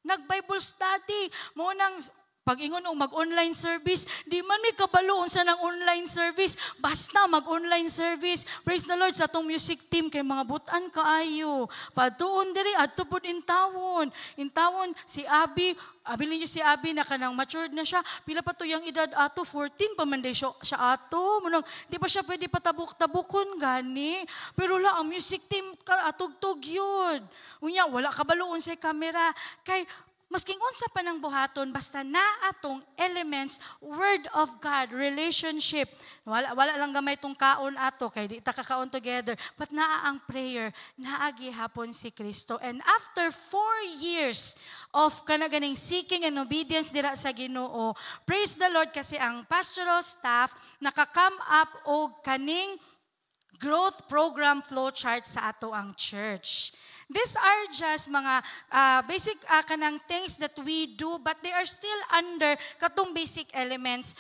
Nag-Bible study, mo nang pag-ingon o mag-online service, di man may kabalo unsa ng online service, basta mag-online service. Praise the Lord sa atong music team kay mga butan kaayo. Patuon diri adto pud intawon. Intawon si Abi, abilin niyo si Abi na kanang matured na siya. Pila pa to yung edad ato 14 pa man day siya ato. Munang di pa siya pwede patabuk-tabukon gani. Pero la ang music team atugtog yun. Unya wala kabalo unsay kamera kay masking unsa pa ng buhaton, basta na atong elements, Word of God, relationship. Wala lang gamay tong kaon ato, kay di ta kakaon together. But naa ang prayer, naagi hapon si Kristo. And after 4 years of kanaganing seeking and obedience dira sa Ginoo, praise the Lord kasi ang pastoral staff naka-come up og kaning growth program flow chart sa ato ang church. These are just mga basic kanang things that we do, but they are still under katong basic elements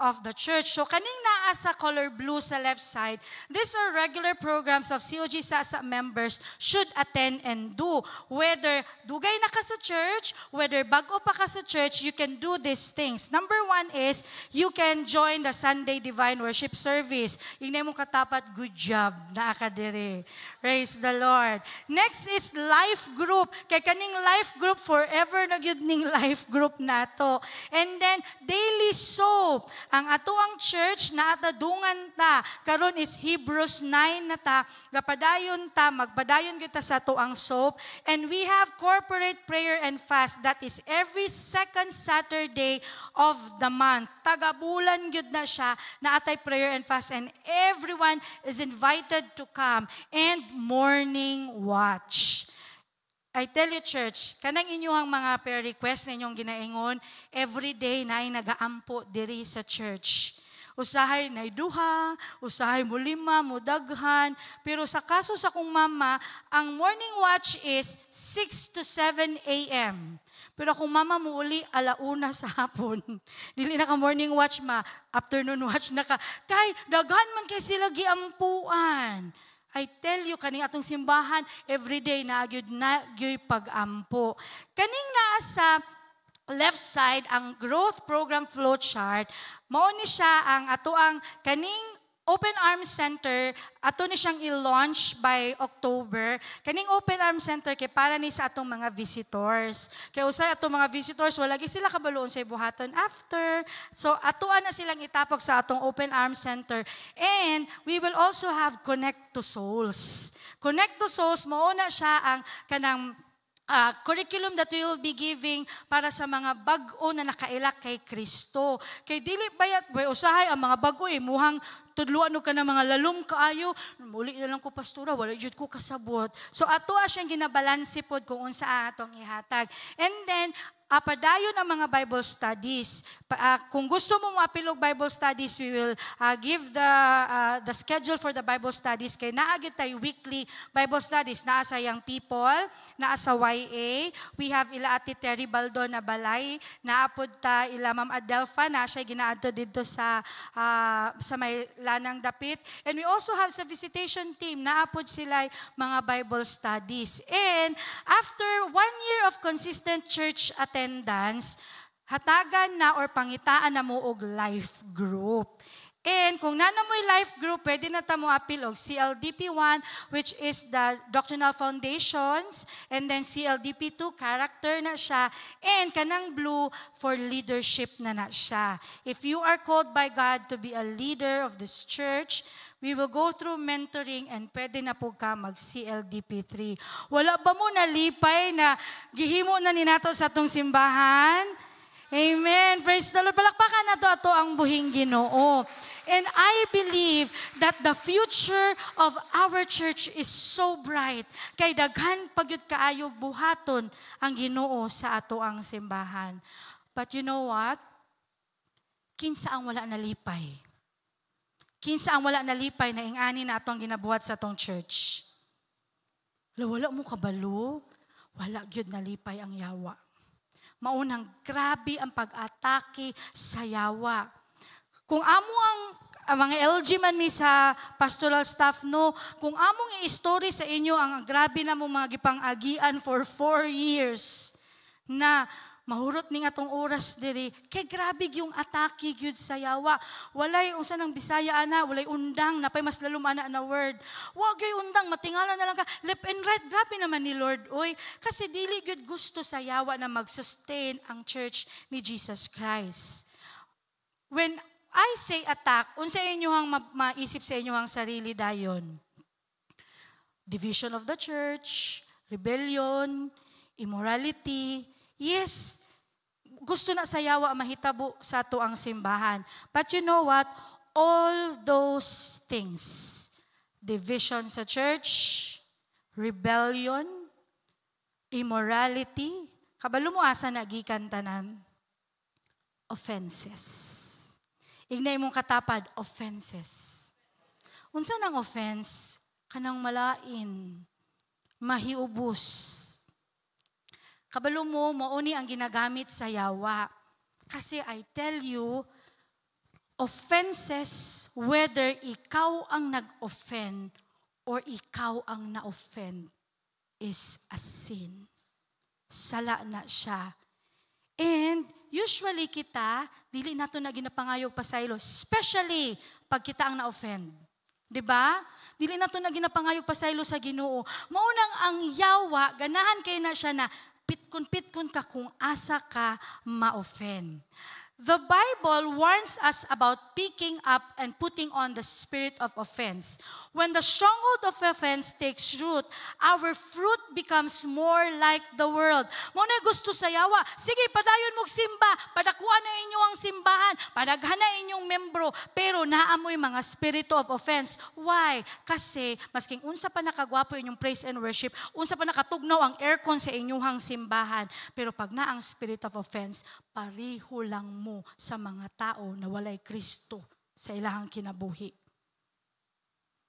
of the church. So kaning naa sa color blue sa left side, these are regular programs of COG Sasa members should attend and do. Whether dugay na ka sa church, whether bago pa ka sa church, you can do these things. Number 1 is, you can join the Sunday Divine Worship Service. Ingay mo katapat, good job, naa ka diri. Praise the Lord. Next is life group. Kay kaning life group, forever na gyud ning life group nato. And then, daily soap. Ang ato ang church na atadungan ta. Karon is Hebrews 9 na ta. Gapadayon ta, magpadayon kita sa ato ang soap. And we have corporate prayer and fast. That is every second Saturday of the month. Tagabulan gyud na siya na atay prayer and fast. And everyone is invited to come. And morning watch. I tell you, church, kanang inyong mga prayer request na inyong ginaingon, every day na ay nagaampo diri sa church. Usahay na duha, usahay mo 5, mo daghan. Pero sa kaso sa kong mama, ang morning watch is 6 to 7 a.m. Pero kung mama mo uli, 1:00 sa hapon. Dili na ka morning watch afternoon watch na ka. Kay, daghan man kay sila giampuan. I tell you, kaning atong simbahan, everyday na gyud pag-ampo. Kaning naa sa left side, ang growth program flow chart, mao ni siya ang ato ang kaning Open Arms Center, ato ni siyang i-launch by October. Kaning Open Arms Center, kay para ni sa atong mga visitors. Kaya usay atong mga visitors, walagi sila kabaloon sa buhaton after. So, atuan na silang itapok sa atong Open Arms Center. And we will also have Connect to Souls. Connect to Souls, mauna siya ang kanang curriculum that we will be giving para sa mga bag-o na nakailak kay Kristo. Kay dili bayat, usahay ang mga bag-o muhang tudluan ka na mga lalom kaayo, muli na lang ko pastora, wala jud ko kasabot. So ato siyang ginabalanse pod kung unsa atong ihatag. And then padayon ang mga Bible studies. Kung gusto mo maapilog Bible studies, we will give the schedule for the Bible studies. Kay naagit tayo weekly Bible studies. Naa sa young people, naa sa YA. We have ila Ati Terry Baldo na balay. Naapod ta ila Ma'am Adelfa na siya ginaadto dito sa may lanang dapit. And we also have sa visitation team. Naapod sila mga Bible studies. And after 1 year of consistent church attendance, hatagan na or pangitaan na mo og life group. And kung nanamoy life group, pwede na ta mo apil og CLDP1, which is the Doctrinal Foundations, and then CLDP2, character na siya, and kanang blue for leadership na siya. If you are called by God to be a leader of this church, we will go through mentoring and pwede na po ka mag-CLDP3. Wala ba mo nalipay na gihimo na ni nato sa atong simbahan? Amen. Praise the Lord. Palakpakan na to ato ang buhing Ginoo. And I believe that the future of our church is so bright. Kay daghan pagyud kaayog buhaton ang Ginoo sa ato ang simbahan. But you know what? Kinsa ang wala nalipay? Kinsa ang wala nalipay na ingani na atong ginabuhat sa atong church? Wala mo kabalo, wala gyud nalipay ang yawa. Maunang grabe ang pag-atake sa yawa. Kung amo ang mga LG man mi sa pastoral staff, no, kung among i-story sa inyo ang grabe na mong mga gipang-agian for 4 years na mahurot ning atong oras diri, kay grabe yung atake gyud sa yawa. Walay unsa nang Bisaya ana, walay undang, napay mas lalom ana na word. Wa gyud undang, matingala na lang ka left and right. Grabe naman ni Lord oy, kasi dili gyud gusto sa yawa na mag-sustain ang church ni Jesus Christ. When I say attack, unsa inyohang maisip sa inyohang sarili dayon? Division of the church, rebellion, immorality. Yes, gusto na sa yawa mahitabo sa ato ang simbahan. But you know what? All those things, division sa church, rebellion, immorality, kabalo mo asa nagikan tanan? Offenses. Ignay mong katapad, offenses. Unsa nang offense? Kanang malain, mahiubos. Kabalo mo, mauni ang ginagamit sa yawa. Kasi I tell you, offenses, whether ikaw ang nag-offend or ikaw ang na-offend, is a sin. Sala na siya. And usually kita, dili nato na ginapangayog pasaylo, especially pag kita ang na-offend. Diba? Dili nato na ginapangayog pasaylo sa Ginoo. Maunang ang yawa, ganahan kay na siya na pitkon ka kung asa ka ma-offend. The Bible warns us about picking up and putting on the spirit of offense. When the stronghold of offense takes root, our fruit becomes more like the world. Muna gusto sa yawa, sige, padayon mong simba, padakuan na inyong ang simbahan, padaghan na inyong membro, pero naamoy mga spirit of offense. Why? Kasi, masking unsa pa nakagwapo inyong praise and worship, unsa pa nakatugnaw ang aircon sa inyong simbahan, pero pag na ang spirit of offense, pariho lang mo sa mga tao na walay Kristo sa ilahang kinabuhi.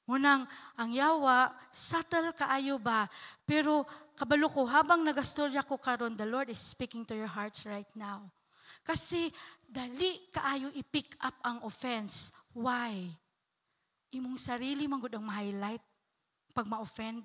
Munang, ang yawa, subtle kaayo ba? Pero kabalo ko, habang nagastorya ko karon, the Lord is speaking to your hearts right now. Kasi dali kaayo i-pick up ang offense. Why? Imong sarili manggod ang ma-highlight pag ma-offend.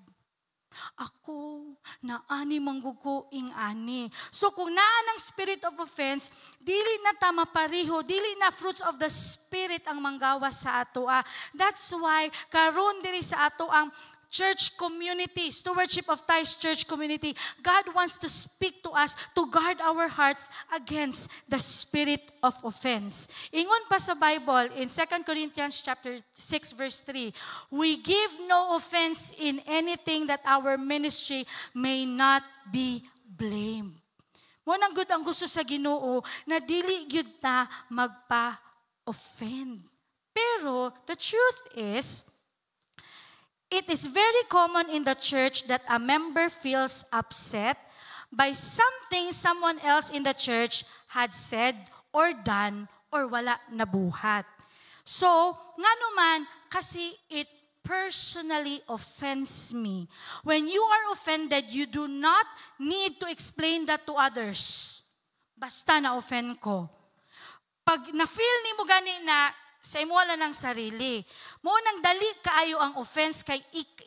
Ako, naani manggugo ing ani. So kung naa ng spirit of offense, dili na ta mapariho, dili na fruits of the spirit ang manggawas sa ato. That's why karon diri sa ato ang church community, stewardship of Ties church community, God wants to speak to us to guard our hearts against the spirit of offense. Ingon pa sa Bible in 2 Corinthians chapter 6 verse 3, we give no offense in anything that our ministry may not be blamed. Mo nang gud ang gusto sa Ginoo na dili gyud ta magpa-offend. Pero the truth is, it is very common in the church that a member feels upset, by something someone else in the church had said or done or wala nabuhat. So, nga naman, kasi it personally offends me. When you are offended, you do not need to explain that to others. Basta na-offend ko. Pag na-feel ni mo gani na sa imo wala ng sarili, mo nang dali kaayo ang offense kay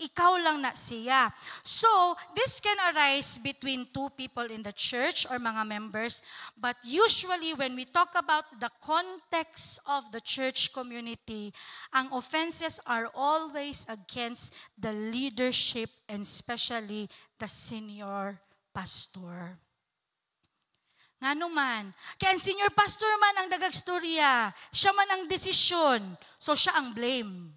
ikaw lang na siya. So, this can arise between two people in the church or mga members, but usually when we talk about the context of the church community, ang offenses are always against the leadership and especially the senior pastor. Nga naman, kaya ang senior pastor man ang dagagstorya, siya man ang desisyon, so siya ang blame.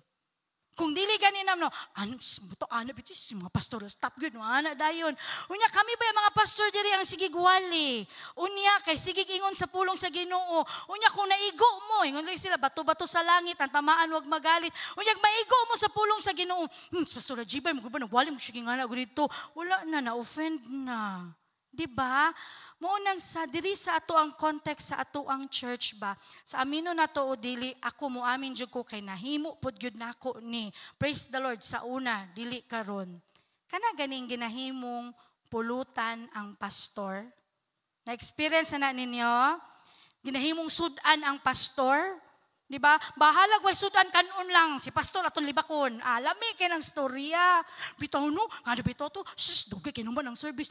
Kung dili ganina no, ano bitis mga pastor stop good no ana dayon. Unya kami ba yung mga pastor diri ang sige gwali. Unya kay sige ingon sa pulong sa Ginoo. Unya kung naigo mo, ingon lang sila bato-bato sa langit, ang tamaan wag magalit. Unya maigo mo sa pulong sa Ginoo. Pastor Jibay mo ba nagwali mo sige nga na dito. Wala na offend na. Di ba? Maunang sa diri sa ato ang context sa ato ang church ba. Sa amino na to o dili ako mo amin jud ko kay nahimo pud gyud nako ni. Praise the Lord sa una dili karon. Kana ganing ginahimong pulutan ang pastor. Na experience na ninyo? Ginahimong sudan ang pastor. Di ba? Bahalag way sudan kanon lang si pastor aton libakon. Alami kay nang storya. Bitaw no, nga bitaw to. Sus, dugay kay naman ang service.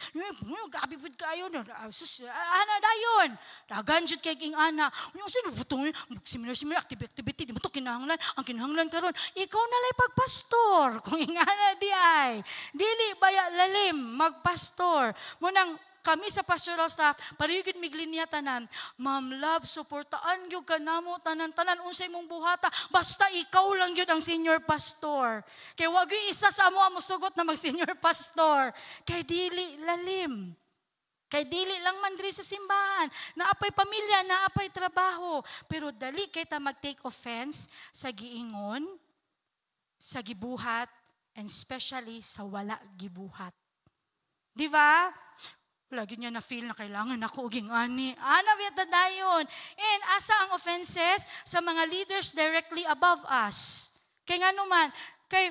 Grabe pud kayo no. Sus, ana dayon. Dagan jud kay king ana. Unya sino butong seminar activity di mo to kinahanglan. Ang kinahanglan karon, ikaw na lay pagpastor. Kung ingana di ay. Dili baya lalim magpastor. Mo nang kami sa pastoral staff, parigid miglinya tanan, Ma'am Love, suportaan gyud kanamo tanan-tanan unsay mong buhata, basta ikaw lang gyud ang senior pastor. Kay wag isa sa amo mosugot na mag senior pastor. Kay dili lalim. Kay dili lang man diri sa simbahan, naapay pamilya, naapay trabaho, pero dali kay ta mag-take offense sa giingon, sa gibuhat, and especially sa wala gibuhat. Di ba? Lagi niya na-feel na kailangan ako uging ani. Ana bita dayon. And asa ang offenses sa mga leaders directly above us. Kay nga naman, kay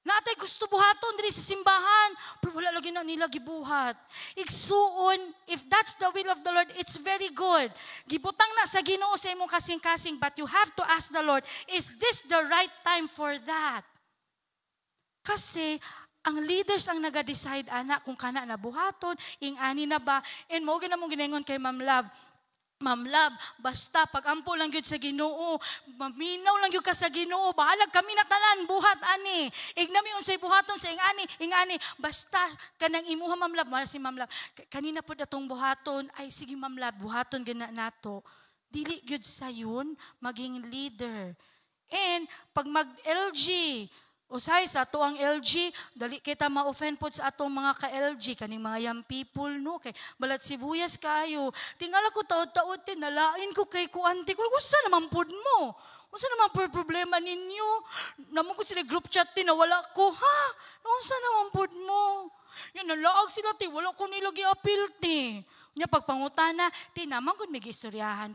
natay gusto buhaton diri sa simbahan, pero wala lagi na nila gibuhat. Igsuon, if that's the will of the Lord, it's very good. Gibutang na sa Ginoo sa imong kasing-kasing, but you have to ask the Lord, is this the right time for that? Kasi ang leaders ang naga-decide ana kung kana na buhaton, ing-ani na ba. And mo ginamong ginengon kay Ma'am Love. Ma'am Love, basta pag-ampo lang gyud sa Ginoo, maminaw lang gyud ka sa Ginoo, bahalag kami na tanan buhat ani. Ignami unsay buhaton sa ing-ani, basta kanang imuha Ma'am Love, mara si Ma'am Love. Kanina pud atong buhaton, ay sige Ma'am Love, buhaton gina nato. Dili gyud sayon maging leader. And pag mag-LG, usay sa ato ang LG, dali kita ma-offend po sa atong mga ka-LG, kaning mga young people, no? Kay balat sibuyas kayo. Tingala ko taod-taod, tinalain ko kay kuanti ko. Kusa naman po mo? Kusa naman po problema ninyo? Naman ko sila group chat, tinawala ko. Ha? Kusa naman po mo? Yan, nalaag sila, wala ko nila gi-appeal, Nya pagpangutana, naman kung may istoryahan,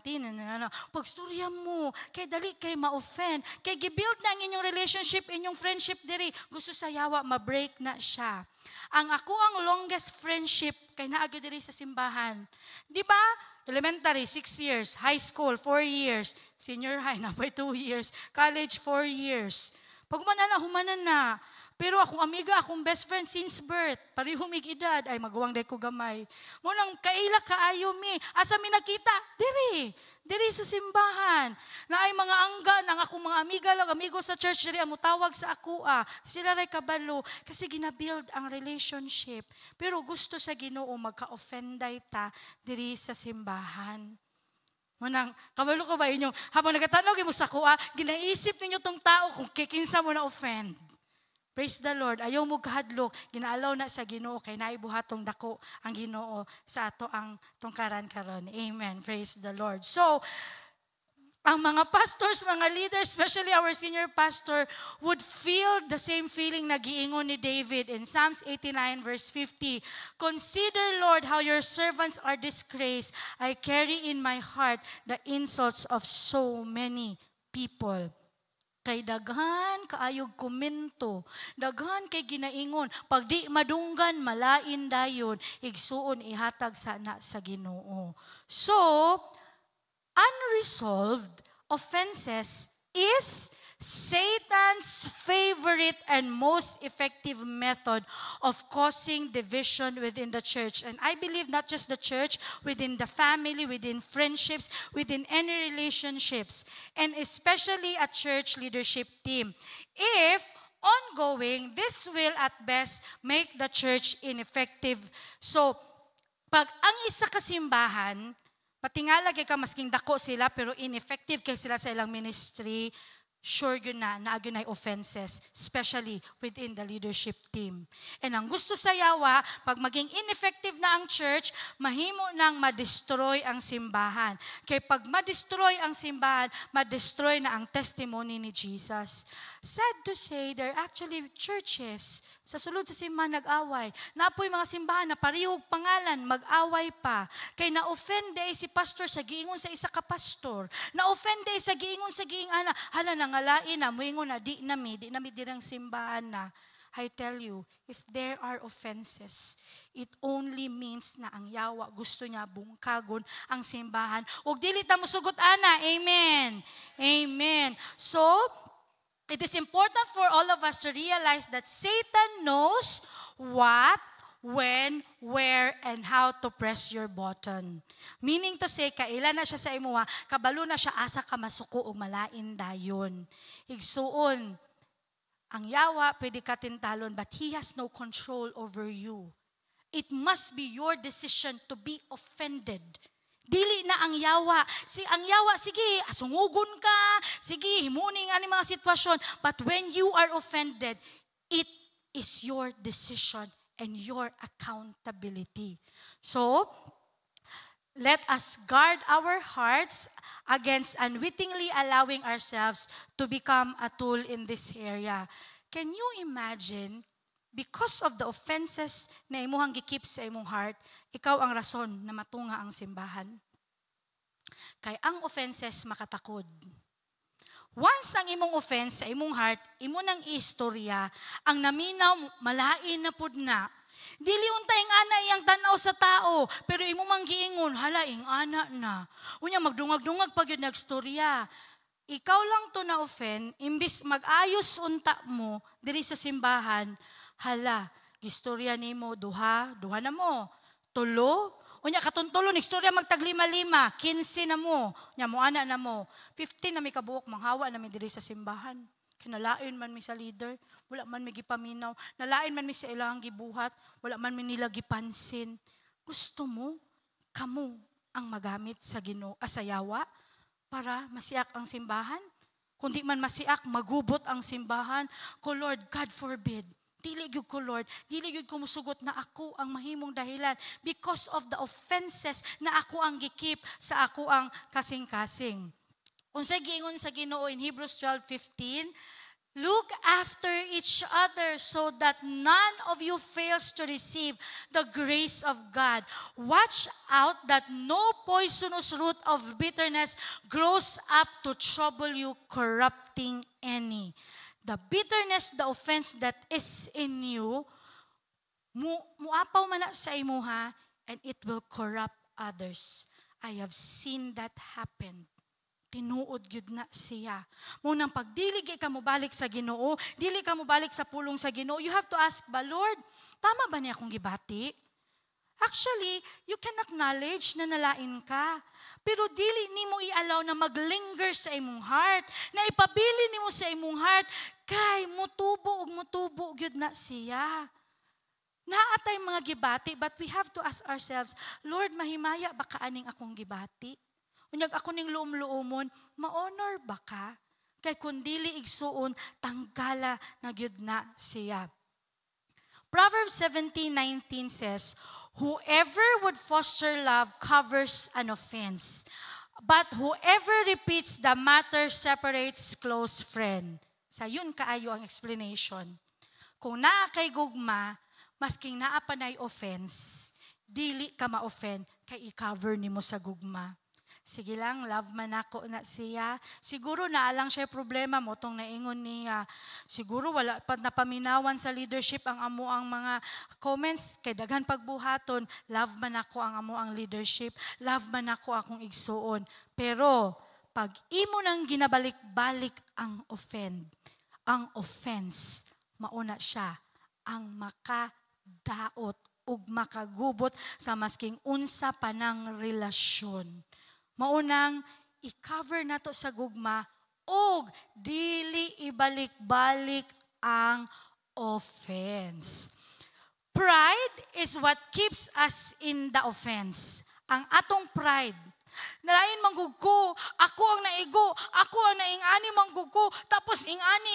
pagstorya mo, kay dali kay ma-offend, kay gibuild na ang inyong relationship, inyong friendship diri, gusto sayawa, ma-break na siya. Ang ako ang longest friendship, kay naagyo diri sa simbahan. Di ba? Elementary, 6 years, high school, 4 years, senior high, na 2 years, college, 4 years. Pag humanan na, pero akong amiga, akong best friend since birth, parehong mig edad, ay magawang day ko gamay. Munang kaila kaayo mi, asa mi nakita? Diri sa simbahan. Na ay mga angga, ng akong mga amiga lang, amigo sa church, diri ang mutawag sa ako, sila ray kabalo, kasi ginabuild ang relationship. Pero gusto sa Ginoo magka-offenday ta, diri sa simbahan. Munang, kabalo ko ba inyo, habang nagatanog mo sa kuha, ginaisip ninyo tong tao kung kikinsa mo na offend. Praise the Lord. Ayaw mo kahadlok, ginaalaw na sa Ginoo kay naibuhatong dako ang Ginoo sa ato ang tungkaran karon. Amen. Praise the Lord. So, ang mga pastors, mga leaders, especially our senior pastor, would feel the same feeling na giingon ni David in Psalms 89 verse 50. Consider, Lord, how your servants are disgraced. I carry in my heart the insults of so many people. Kay daghan kaayog komento, daghan kay ginaingon, pag di madunggan malain dayon, igsuon ihatag sana sa Ginoo. So, unresolved offenses is Satan's favorite and most effective method of causing division within the church. And I believe not just the church, within the family, within friendships, within any relationships, and especially a church leadership team. If ongoing, this will at best make the church ineffective. So, pag ang isa kasimbahan, patingala kay ka masking dako sila pero ineffective kay sila sa ilang ministry, sure yun na naagyon ay offenses, especially within the leadership team. And ang gusto sa yawa, pag maging ineffective na ang church, mahimo nang ma-destroy ang simbahan. Kaya pag ma-destroy ang simbahan, ma-destroy na ang testimony ni Jesus. Sad to say, there are actually churches sa sulod sa simbahan nag-away. Napoy mga simbahan na parihog pangalan, mag-away pa. Kay na-offend day si pastor sa giingon sa isa ka pastor. Na-offend day sa giingon sa giing ana, hala nangalain na, muingon na, di nami dirang simbahan na. I tell you, if there are offenses, it only means na ang yawa gusto niya bungkagon ang simbahan. Ug dili ta mosugot ana. Amen. Amen. So, it is important for all of us to realize that Satan knows what, when, where, and how to press your button. Meaning to say, kailan na siya sa imuha, kabalo na siya asa ka masuko o malain dayon. Igsuon, ang yawa pwede ka tintalon, but he has no control over you. It must be your decision to be offended. Dili na ang yawa. Ang yawa, sige, asungugon ka, sige, himuning ani mga sitwasyon. But when you are offended, it is your decision and your accountability. So, let us guard our hearts against unwittingly allowing ourselves to become a tool in this area. Can you imagine, because of the offenses na imuhang gikip sa imong heart, ikaw ang rason na matunga ang simbahan? Kay ang offenses makatakod. Once ang imong offense sa imong heart, imo nang istorya, ang naminaw, malain na pud na. Dili untay nga ana iyang tanaw sa tao, pero imo mang giingon, hala ing ana na. Unya magdungag-dungag pag yun nagstorya. Ikaw lang to na offend, imbis mag-ayos unta mo diri sa simbahan, hala, gistorya nimo duha na mo. Tulo, unya katuntulo nagstorya magtaglima-lima, 15 na mo. Nya mo ana na mo. 15 na mi kabuok manghawa na mi diri sa simbahan. Kinalain man mi sa leader, wala man mi gipaminaw, nalain man mi sa ilahang gibuhat, wala man mi nila gipansin. Gusto mo kamo ang magamit sa Ginoo sa yawa para masiak ang simbahan? Kundi man masiak, magubot ang simbahan. Ko Lord, God forbid. Dili gyud ko Lord, dili gyud ko musugot na ako ang mahimong dahilan because of the offenses na ako ang gikip sa ako ang kasing-kasing. Unsay giingon sa Ginoo in Hebrews 12:15, look after each other so that none of you fails to receive the grace of God. Watch out that no poisonous root of bitterness grows up to trouble you, corrupting any. The bitterness, the offense that is in you, muapaw man na sa imuha, and it will corrupt others. I have seen that happen. Tinuod gyud na siya. Munang pagdili ka mo balik sa Ginoo, dili ka mo balik sa pulong sa Ginoo, you have to ask ba, Lord, tama ba niya akong gibati? Actually, you can acknowledge na nalain ka. Pero dili nimo i-allow na maglinger sa imong heart, na ipabili nimo sa imong heart, kay mutubo gyud na siya. Naatay mga gibati, but we have to ask ourselves, Lord, mahimaya ba kaaning akong gibati? Unyag ako ning luom-luomon, ma-honor ba ka? Kay kung dili igsuon, tanggala na gyud na siya. Proverbs 17:19 says, whoever would foster love covers an offense, But whoever repeats the matter separates close friend. Sa yun kaayo ang explanation. Kung naa kay gugma, masking naa pa na'y offense, dili ka ma-offend, kay i-cover nimo sa gugma. Sige lang, love man ako na siya. Siguro naalang siya problema mo tong naingon niya. Siguro wala pa napaminawan sa leadership ang amo ang mga comments. Kay daghan pagbuhaton, love man ako ang amo ang leadership. Love man ako akong igsuon. Pero, pag imo nang ginabalik-balik ang offense, mauna siya ang makadaot ug makagubot sa masking unsa pa ng relasyon. Maunang i-cover nato sa gugma og dili ibalik-balik ang offense. Pride is what keeps us in the offense. Ang atong pride. Nalain manggug ko, ako ang naigo, ako ang naingani manggug ko, tapos ingani,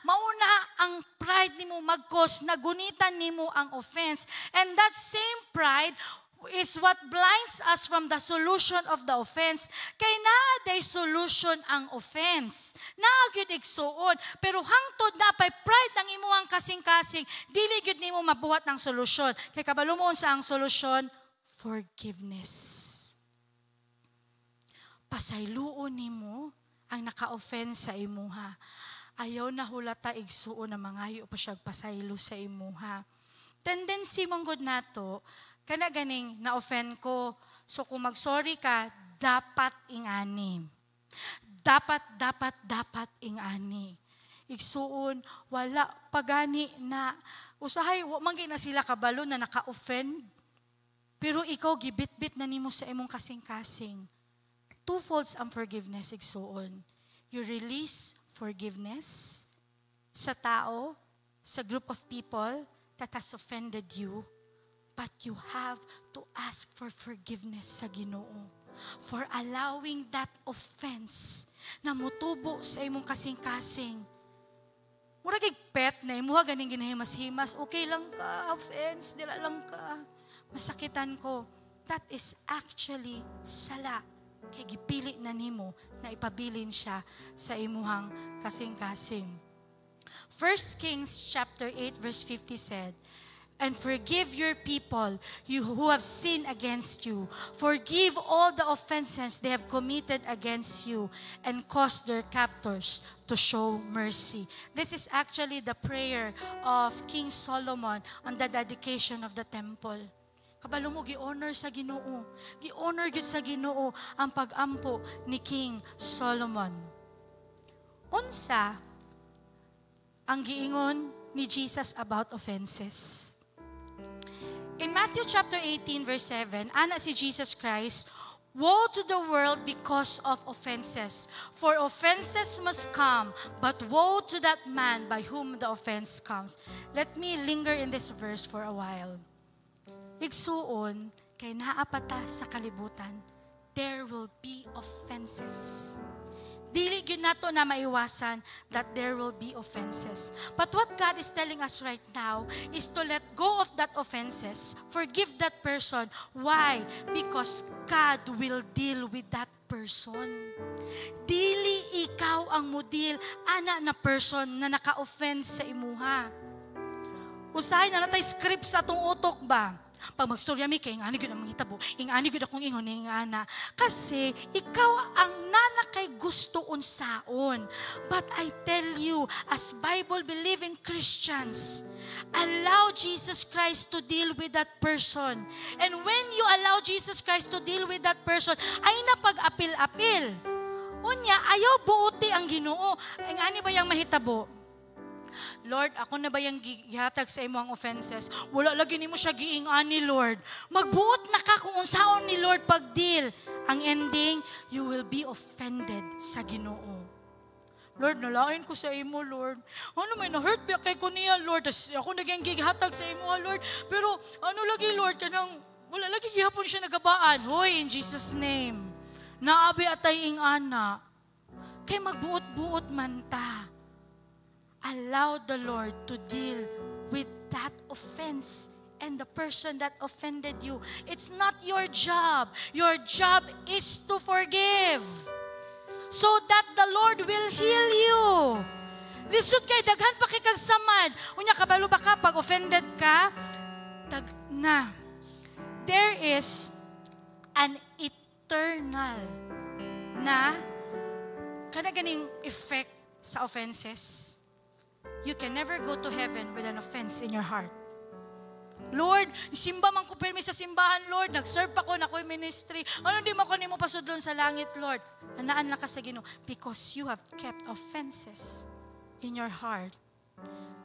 mauna ang pride nimo mag-cause, nagunitan nimo ang offense. And that same pride is what blinds us from the solution of the offense. Kay naaday solution ang offense. Naagid igsuon, pero hangtod na pay pride ng imuhang kasing-kasing, dili gyud nimo mabuhat ng solusyon. Kay kabalo mo unsa ang solusyon? Forgiveness. Pasayloon nimo ang naka-offense sa imuha. Ayaw na hulata igsuon na mangayo pa siya pasaylo sa imuha. Tendency manggod nato, kana ganing na-offend ko, so kung mag-sorry ka, dapat ingani. Dapat ingani. Igsuon, wala pagani na, usahay, manggi na sila kabalo na naka-offend, pero ikaw gibit-bit na nimo sa imong kasing-kasing. Twofolds ang forgiveness, igsuon. You release forgiveness sa tao, sa group of people that has offended you, but you have to ask for forgiveness sa Ginoo for allowing that offense na mutubo sa imong kasing-kasing. Murag pet na imuha ganing ginahimas-himas, okay lang ka, offense, dila lang ka. Masakitan ko. That is actually sala. Kay gipili na nimo na ipabilin siya sa imuhang kasing-kasing. 1 Kings chapter 8 verse 50 said, "And forgive your people, you who have sinned against you. Forgive all the offenses they have committed against you, and cause their captors to show mercy." This is actually the prayer of King Solomon on the dedication of the temple. Kabalo mo, gi-honor sa Ginoo. Gi-honor gyud sa Ginoo ang pag-ampo ni King Solomon. Unsa ang giingon ni Jesus about offenses? In Matthew chapter 18 verse 7, ana si Jesus Christ, "Woe to the world because of offenses, for offenses must come, but woe to that man by whom the offense comes." Let me linger in this verse for a while. Igsuon, kay naapata sa kalibutan, there will be offenses. Dili gyud nato na maiwasan that there will be offenses. But what God is telling us right now is to let go of that offenses, forgive that person. Why? Because God will deal with that person. Dili ikaw ang model, ana na person na naka-offense sa imuha. Usahay na natay script sa atong utok ba? Pag magstorya mi kay ingani gyud ang mangitabo, ingani gyud akong ingon ni ingana. Kasi ikaw ang nanakay gusto unsaon. But I tell you, as Bible-believing Christians, allow Jesus Christ to deal with that person. And when you allow Jesus Christ to deal with that person, ay napag-apil-apil. Unya, ayaw buoti ang Ginoo. Ingani ba yang mahitabo? Lord, ako na ba yung gihatag sa imo ang offenses? Wala lagi nimo siya giingani, Lord. Magbuot na ka kung unsaon ni Lord pag-deal. Ang ending, you will be offended sa Ginoo. Lord, nalain ko sa imo, Lord. Ano may na-hurt ba kay ko niya, Lord? Tas ako naging gihatag sa imo, Lord. Pero ano lagi, Lord, kanang wala lagi gihapon siya nagabaan. Hoy, in Jesus' name. Naabi atay ingana. Kay magbuot-buot man ta. Allow the Lord to deal with that offense and the person that offended you. It's not your job. Your job is to forgive, so that the Lord will heal you. Lisod kay daghan pa kay kag samad. Unya kabalo ba ka pag offended ka? There is an eternal na ganing effect sa offenses. You can never go to heaven with an offense in your heart. Lord, simba man ko pirmi sa simbahan, Lord. Nag-serve pa ko na ko'y ministry. Ano di mo ko nimo pasudlon sa langit, Lord? Anaan na ka sa Ginoo because you have kept offenses in your heart.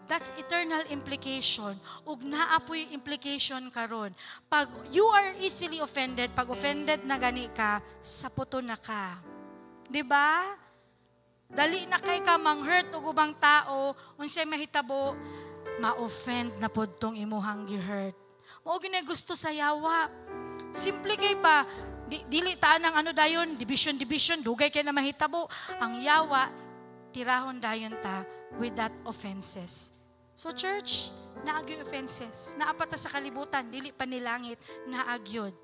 That's eternal implication. Ug naa po'y implication karon. Pag you are easily offended, pag offended na gani ka, saputo na ka. 'Di ba? Dali na kay ka mang-hurt og ubang tao, unsay mahitabo, ma-offend na pod tong imuhang gi-hurt. Mao gyud gusto sa yawa. Simple kay ba, dili ta nang ano dayon, division, dugay kay na mahitabo. Ang yawa, tirahon dayon ta with that offenses. So church, naagyo offenses. Naapata sa kalibutan, dili pa nilangit, naagyod.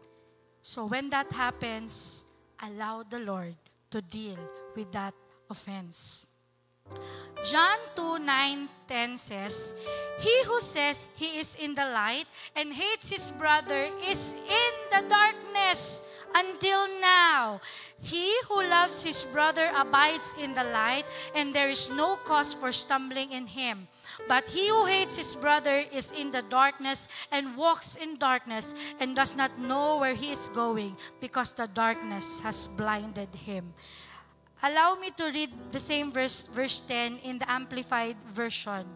So when that happens, allow the Lord to deal with that offense. John 2:9-10 says, "He who says he is in the light and hates his brother is in the darkness until now. He who loves his brother abides in the light, and there is no cause for stumbling in him. But he who hates his brother is in the darkness and walks in darkness and does not know where he is going, because the darkness has blinded him." Allow me to read the same verse 10 in the Amplified Version.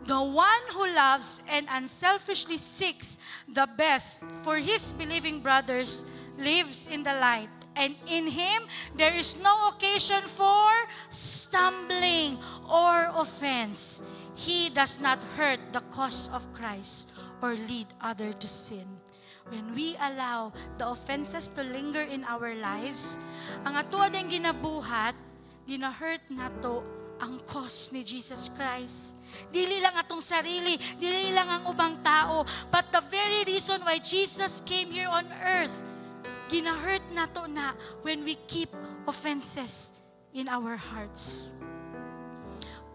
"The one who loves and unselfishly seeks the best for his believing brothers lives in the light, and in him there is no occasion for stumbling or offense. He does not hurt the cause of Christ or lead others to sin." When we allow the offenses to linger in our lives, ang ato ading ginabuhat, ginahurt nato ang cause ni Jesus Christ. Dili lang atong sarili, dili lang ang ubang tao, but the very reason why Jesus came here on earth, ginahurt nato na when we keep offenses in our hearts.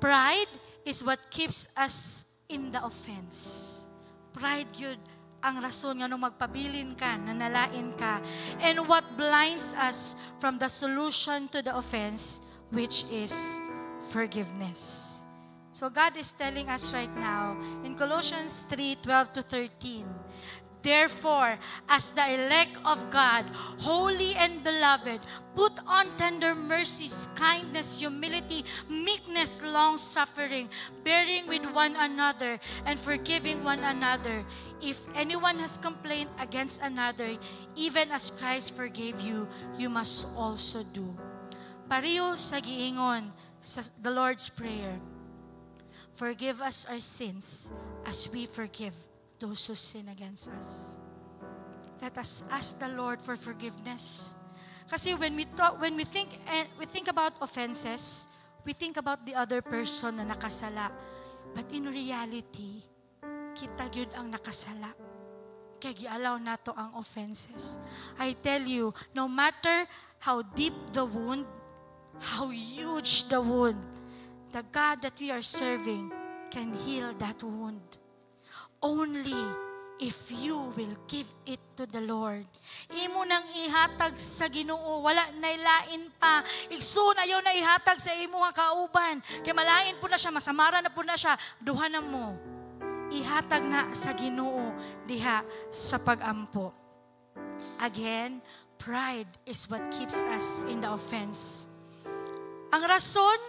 Pride is what keeps us in the offense. Pride yun ang rason nga nung magpabilin ka, nanalain ka, and what blinds us from the solution to the offense, which is forgiveness. So God is telling us right now in Colossians 3:12-13, "Therefore, as the elect of God, holy and beloved, put on tender mercies, kindness, humility, meekness, long-suffering, bearing with one another, and forgiving one another. If anyone has complained against another, even as Christ forgave you, you must also do." Pareho sa giingon sa the Lord's Prayer, "Forgive us our sins as we forgive those who sin against us." Let us ask the Lord for forgiveness. Kasi when we think about offenses, we think about the other person na nakasala. But in reality, kita gyud ang nakasala. Kaya gialaw nato ang offenses. I tell you, no matter how deep the wound, how huge the wound, the God that we are serving can heal that wound. Only if you will give it to the Lord. Imo nang ihatag sa Ginoo, wala nailain pa. Igsoon ayaw na ihatag sa imo nga kauban. Kay malain po na siya, masamara na po na siya, duha na mo. Ihatag na sa Ginoo diha sa pag-ampo. Again, pride is what keeps us in the offense. Ang rason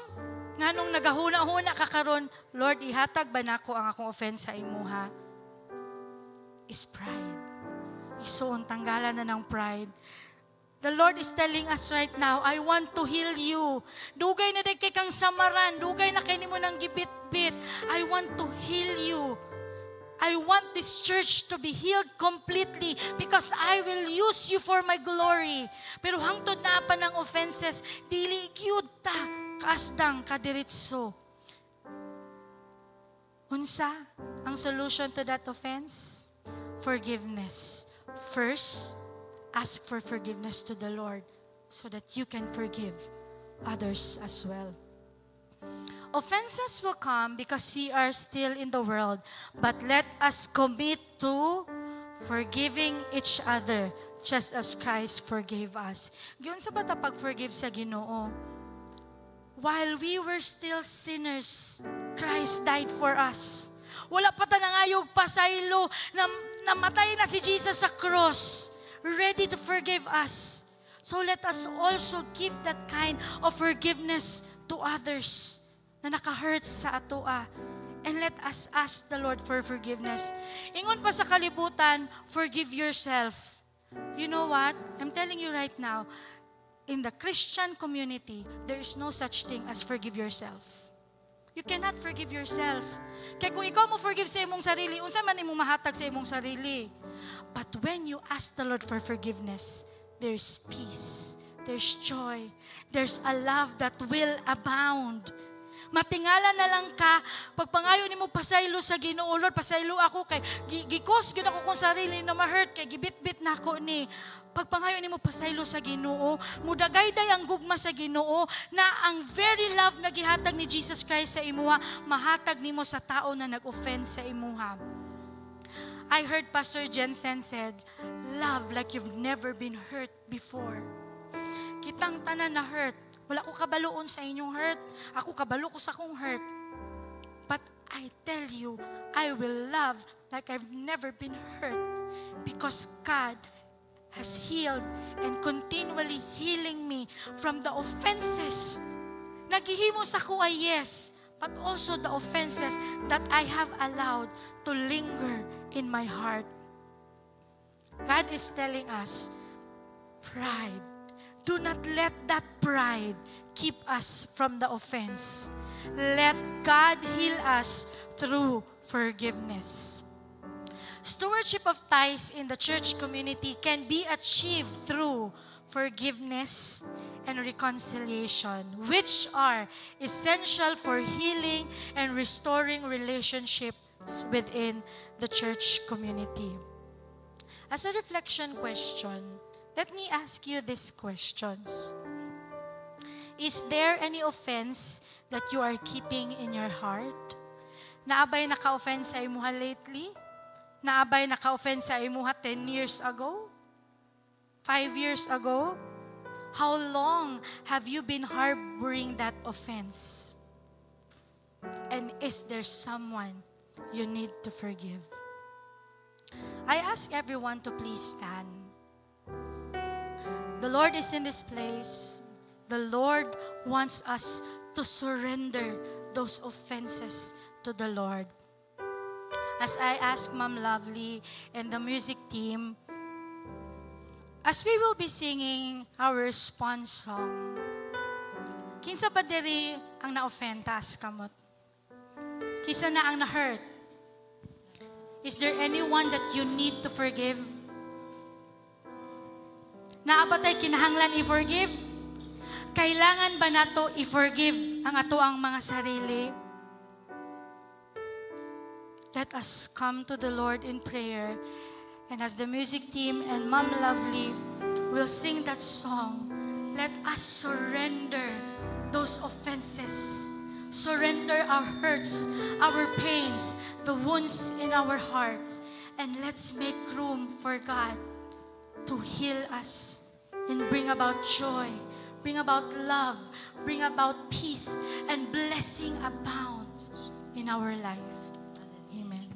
nga nung nagahuna-huna ka karon, Lord, ihatag ba nako ang akong offense sa imuha? Is pride. Igsoon, tanggalan na ng pride. The Lord is telling us right now, I want to heal you. Dugay na kay kang samaran, dugay na kay nimo nang gibit-bit. I want to heal you. I want this church to be healed completely because I will use you for my glory. Pero hangtod na pa ng offenses, dili gyud ta kasdang kadiritso. Unsa ang solution to that offense? Forgiveness. First, ask for forgiveness to the Lord so that you can forgive others as well. Offenses will come because we are still in the world, but let us commit to forgiving each other just as Christ forgave us. Giyon sa bata pag-forgive sa Ginoo. While we were still sinners, Christ died for us. Wala pa tanangayog pasaylo na namatay na si Jesus sa cross, ready to forgive us. So let us also give that kind of forgiveness to others na naka-hurt sa atoa. And let us ask the Lord for forgiveness. Ingon pa sa kalibutan, forgive yourself. You know what? I'm telling you right now, in the Christian community, there is no such thing as forgive yourself. You cannot forgive yourself. Kaya kung ikaw mo forgive sa imong sarili, unsa man imong mahatag sa imong sarili. But when you ask the Lord for forgiveness, there's peace, there's joy, there's a love that will abound. Matingala na lang ka, pagpangayo ni mo pasaylo sa Ginoo, Lord, pasaylo ako kay gikos gyud ako kung sarili na ma-hurt kay gibit-bit na ako ni. Pagpangayo ni mo pasaylo sa Ginoo, mudagayday ang gugma sa Ginoo na ang very love na gihatag ni Jesus Christ sa imuha, mahatag nimo sa tao na nag-offend sa imuha. I heard Pastor Jensen said, love like you've never been hurt before. Kitang tanan na hurt. Wala ko kabaloon sa inyong hurt. Ako kabalo ko sa akong hurt. But I tell you, I will love like I've never been hurt because God has healed and continually healing me from the offenses. Naghihimo sa ko ay yes, but also the offenses that I have allowed to linger in my heart. God is telling us, pride. Do not let that pride keep us from the offense. Let God heal us through forgiveness. Stewardship of tithes in the church community can be achieved through forgiveness and reconciliation, which are essential for healing and restoring relationships within the church community. As a reflection question, let me ask you these questions. Is there any offense that you are keeping in your heart? Naabay naka-offense sa imuha lately? Naabay naka-offense sa imuha 10 years ago? 5 years ago? How long have you been harboring that offense? And is there someone you need to forgive? I ask everyone to please stand. The Lord is in this place. The Lord wants us to surrender those offenses to the Lord. As I ask Ma'am Lovely and the music team, as we will be singing our response song, kinsa pa diri ang na-offend taas kamot? Kinsa na ang na-hurt? Is there anyone that you need to forgive? Naabatay kinahanglan i-forgive? Kailangan ba nato i-forgive ang ato ang mga sarili? Let us come to the Lord in prayer. And as the music team and Mom Lovely will sing that song, let us surrender those offenses. Surrender our hurts, our pains, the wounds in our hearts. And let's make room for God to heal us and bring about joy, bring about love, bring about peace, and blessing abound in our life. Amen.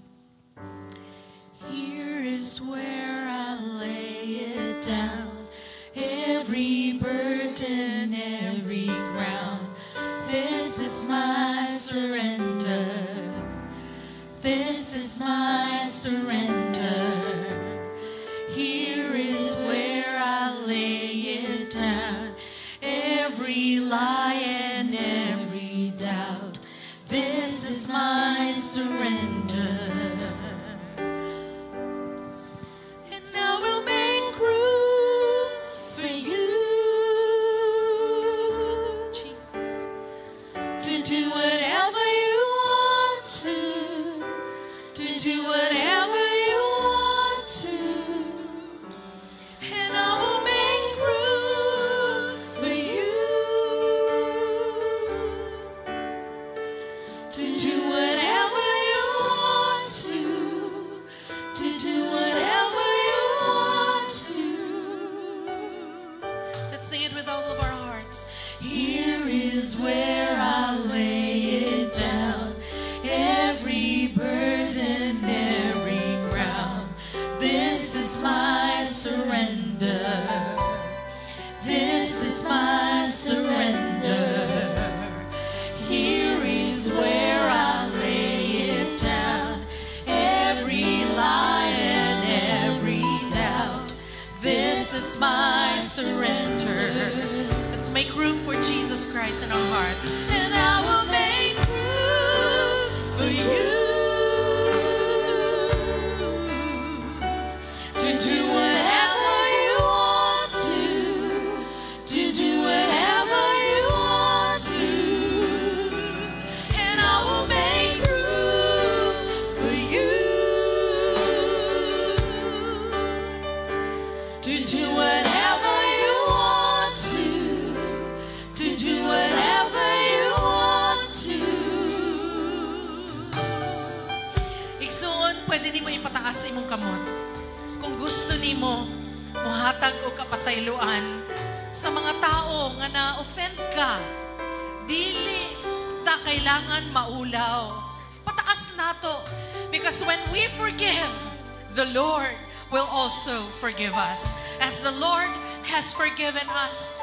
Here is where I lay it down, every burden, every ground. This is my surrender. This is my surrender. Here is where I lay it down, every lie and every doubt. This is my surrender. And I will make room for you, Jesus, to do whatever you want to. surrender. Let's make room for Jesus Christ in our hearts. And I will make room for you to do whatever you want to do whatever you want to. And I will make room for you to do whatever you want to do whatever you want to. Igsoon, pwede nimo ipataas imong kamot. Kung gusto nimo, muhatag o kapasayloan sa mga tao nga na-offend ka, dili ta kailangan maulaw. Pataas nato. Because when we forgive, the Lord will also forgive us. As the Lord has forgiven us,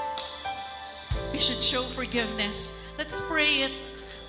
we should show forgiveness. Let's pray it.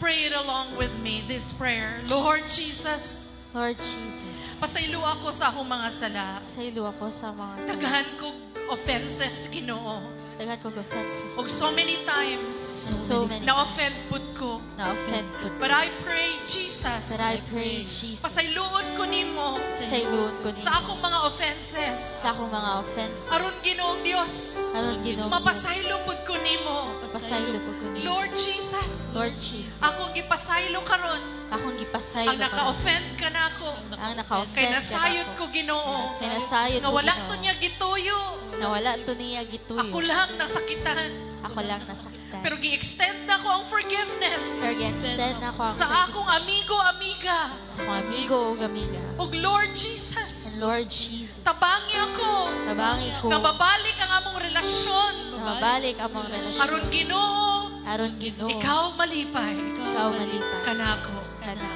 Pray it along with me, this prayer. Lord Jesus, Lord Jesus, pasaylo ako sa akong mga sala. saylo ako sa mga Daghan kog offenses, Ginoo. Daghan kong offenses. Og so many times, So many na-offend pud ko. na-offend ko. But I pray, Jesus, But I pray, Jesus, pasayloon ko nimo sayloon ko sa akong mga offenses. sa akong mga offenses. Aron Ginoong Dios, Aron Ginoong mapasaylo pud ko nimo. pasaylo po ko niyo. Lord Jesus, Lord Jesus, akong gipasaylo karon. akong gipasaylo Ang ka. naka-offend ka na ako. Ang naka-offend Kay ka nasayod na ko, Ginoo. Sinasayod Nga ko, wala Ginoo. to niya gituyo. Nawala to niya gituyo. Ako lang nasakitan. Ako lang nasakitan. Pero gi-extend na ko ang forgiveness Pero extend na ako ang sa akong amigo-amiga. sa akong amigo o amiga. Og Lord And Jesus, Lord Jesus, tabangi ako tabangi ko nga mabalik ang among relasyon. na mabalik ang mga relasyon. Aron Ginoo, Aron Ginoo, ikaw malipay ikaw malipay. kanako. Kana.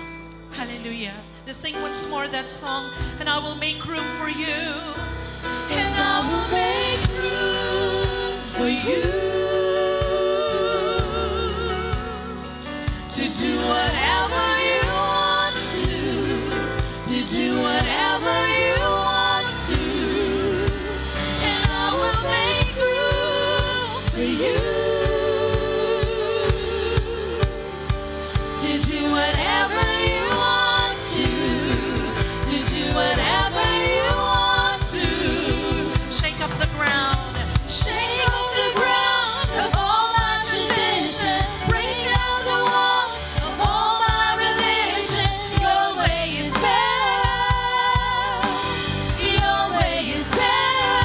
Hallelujah. Let's sing once more that song, and I will make room for you. And I will make room for you to do whatever you want to do whatever you want to. And I will make room for you to do whatever you want to do whatever you want to. Shake up the ground, shake up the ground of all my tradition, break down the walls of all my religion. Your way is better, your way is better.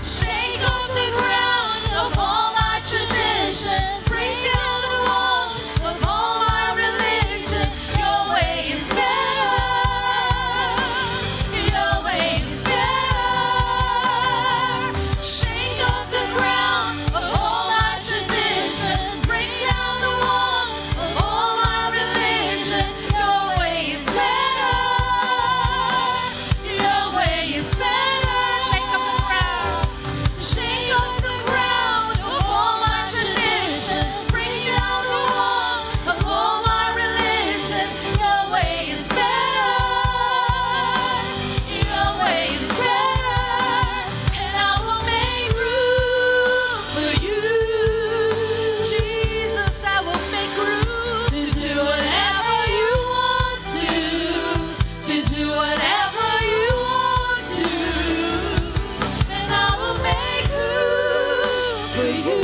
Shake up the ground of all my tradition, break down the walls of all my religion. Your way is better, your way is better. Shake up the ground of all my tradition, break down the walls of all my religion. Your way is better, your way is better. Shake up the ground, shake up the ground of all my tradition, break down the walls of all my religion. Your way is better, your way is better, and I will make room for you. Jesus, I will make room to do whatever you want to do whatever you want to, and I will make room for you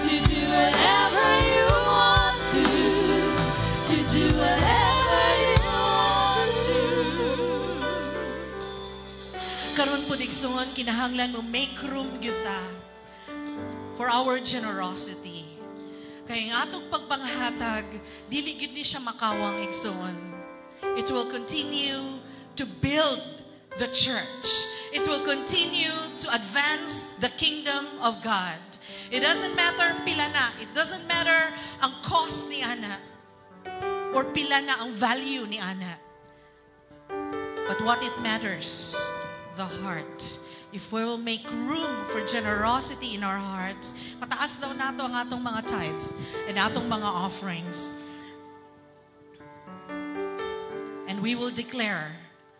to do whatever you want to do whatever you want to. Karon po digsoon, kinahanglan mo make room gyuta for our generosity. Kaya ang atong pagpanghatag, dili gyud ni siya makawang igsoon. It will continue to build the church. It will continue to advance the kingdom of God. It doesn't matter pila na. It doesn't matter ang cost ni ana or pila na ang value ni ana. But what it matters, the heart. If we will make room for generosity in our hearts, mataas daw nato ang atong mga tithes and atong mga offerings. And we will declare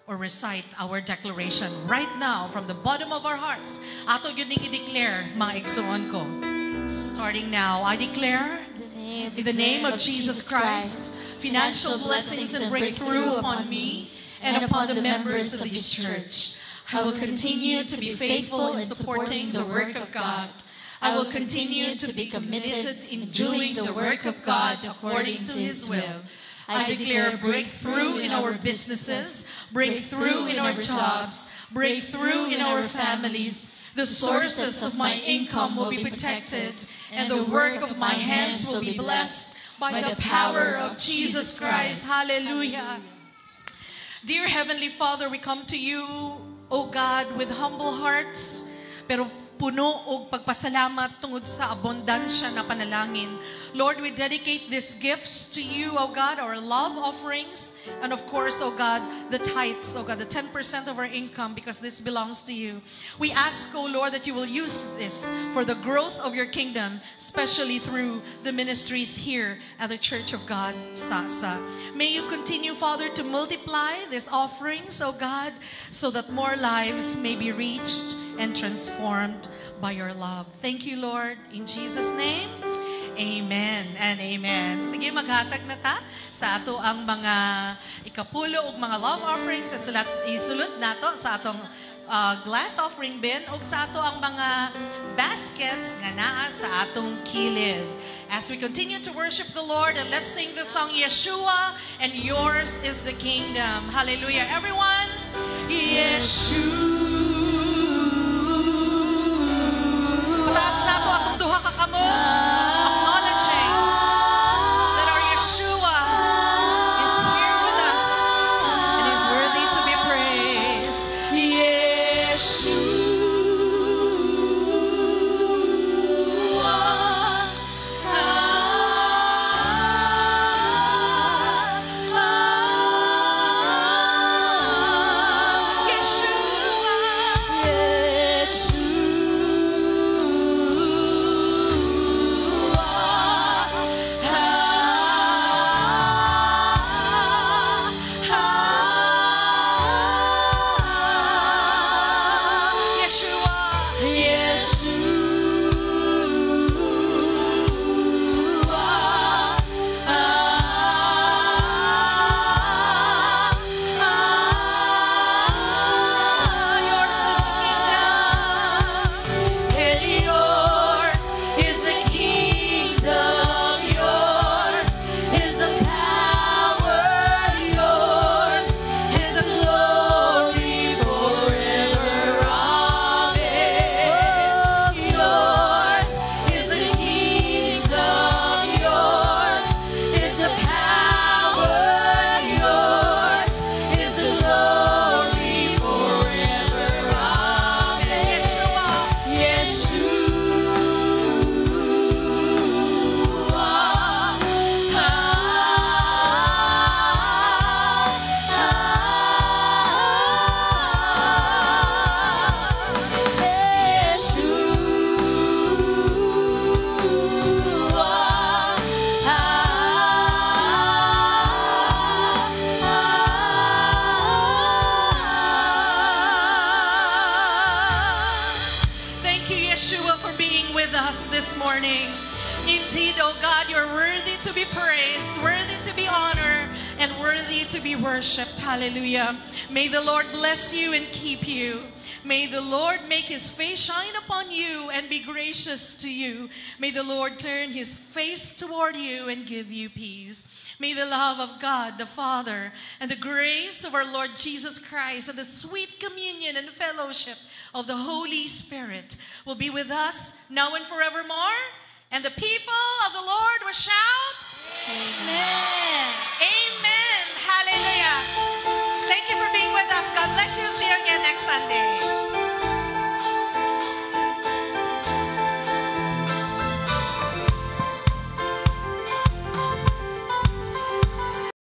or recite our declaration right now from the bottom of our hearts. Ato yun ning i-declare, mga igsoon ko. Starting now, I declare, in the name of Jesus Christ, financial blessings and breakthrough upon me and upon the members of this church. I will continue to be faithful in supporting the work of God. I will continue to be committed in doing the work of God according to His will. I declare breakthrough in our businesses, breakthrough in our jobs, breakthrough in our families. The sources of my income will be protected, and the work of my hands will be blessed by the power of Jesus Christ. Hallelujah. Dear Heavenly Father, we come to you, O God, with humble hearts, pero puno og pagpasalamat tungod sa abundansya na panalangin. Lord, we dedicate these gifts to you, O God, our love offerings, and of course, O God, the tithes, O God, the 10% of our income, because this belongs to you. We ask, O Lord, that you will use this for the growth of your kingdom, especially through the ministries here at the Church of God, Sasa. May you continue, Father, to multiply these offerings, O God, so that more lives may be reached and transformed by your love. Thank you, Lord. In Jesus' name, amen and amen. Sige, maghatag na ta sa ato ang mga ikapulo ug mga love offerings. Isulod nato sa atong glass offering bin ug sa ato ang mga baskets nga naa sa atong kilid. As we continue to worship the Lord, and let's sing the song, Yeshua, and yours is the kingdom. Hallelujah. Everyone, Yeshua. Taas nato atong duha ka kamo, acknowledging that our Yeshua is here with us and is worthy to be praised. Yeshua. This morning. Indeed, oh God, you're worthy to be praised, worthy to be honored, and worthy to be worshipped. Hallelujah. May the Lord bless you and keep you. May the Lord make His face shine upon you and be gracious to you. May the Lord turn His face toward you and give you peace. May the love of God, the Father, and the grace of our Lord Jesus Christ, and the sweet communion and fellowship of the Holy Spirit will be with us now and forevermore. And the people of the Lord will shout, Amen. Amen. Hallelujah. Thank you for being with us. God bless you. See you again next Sunday.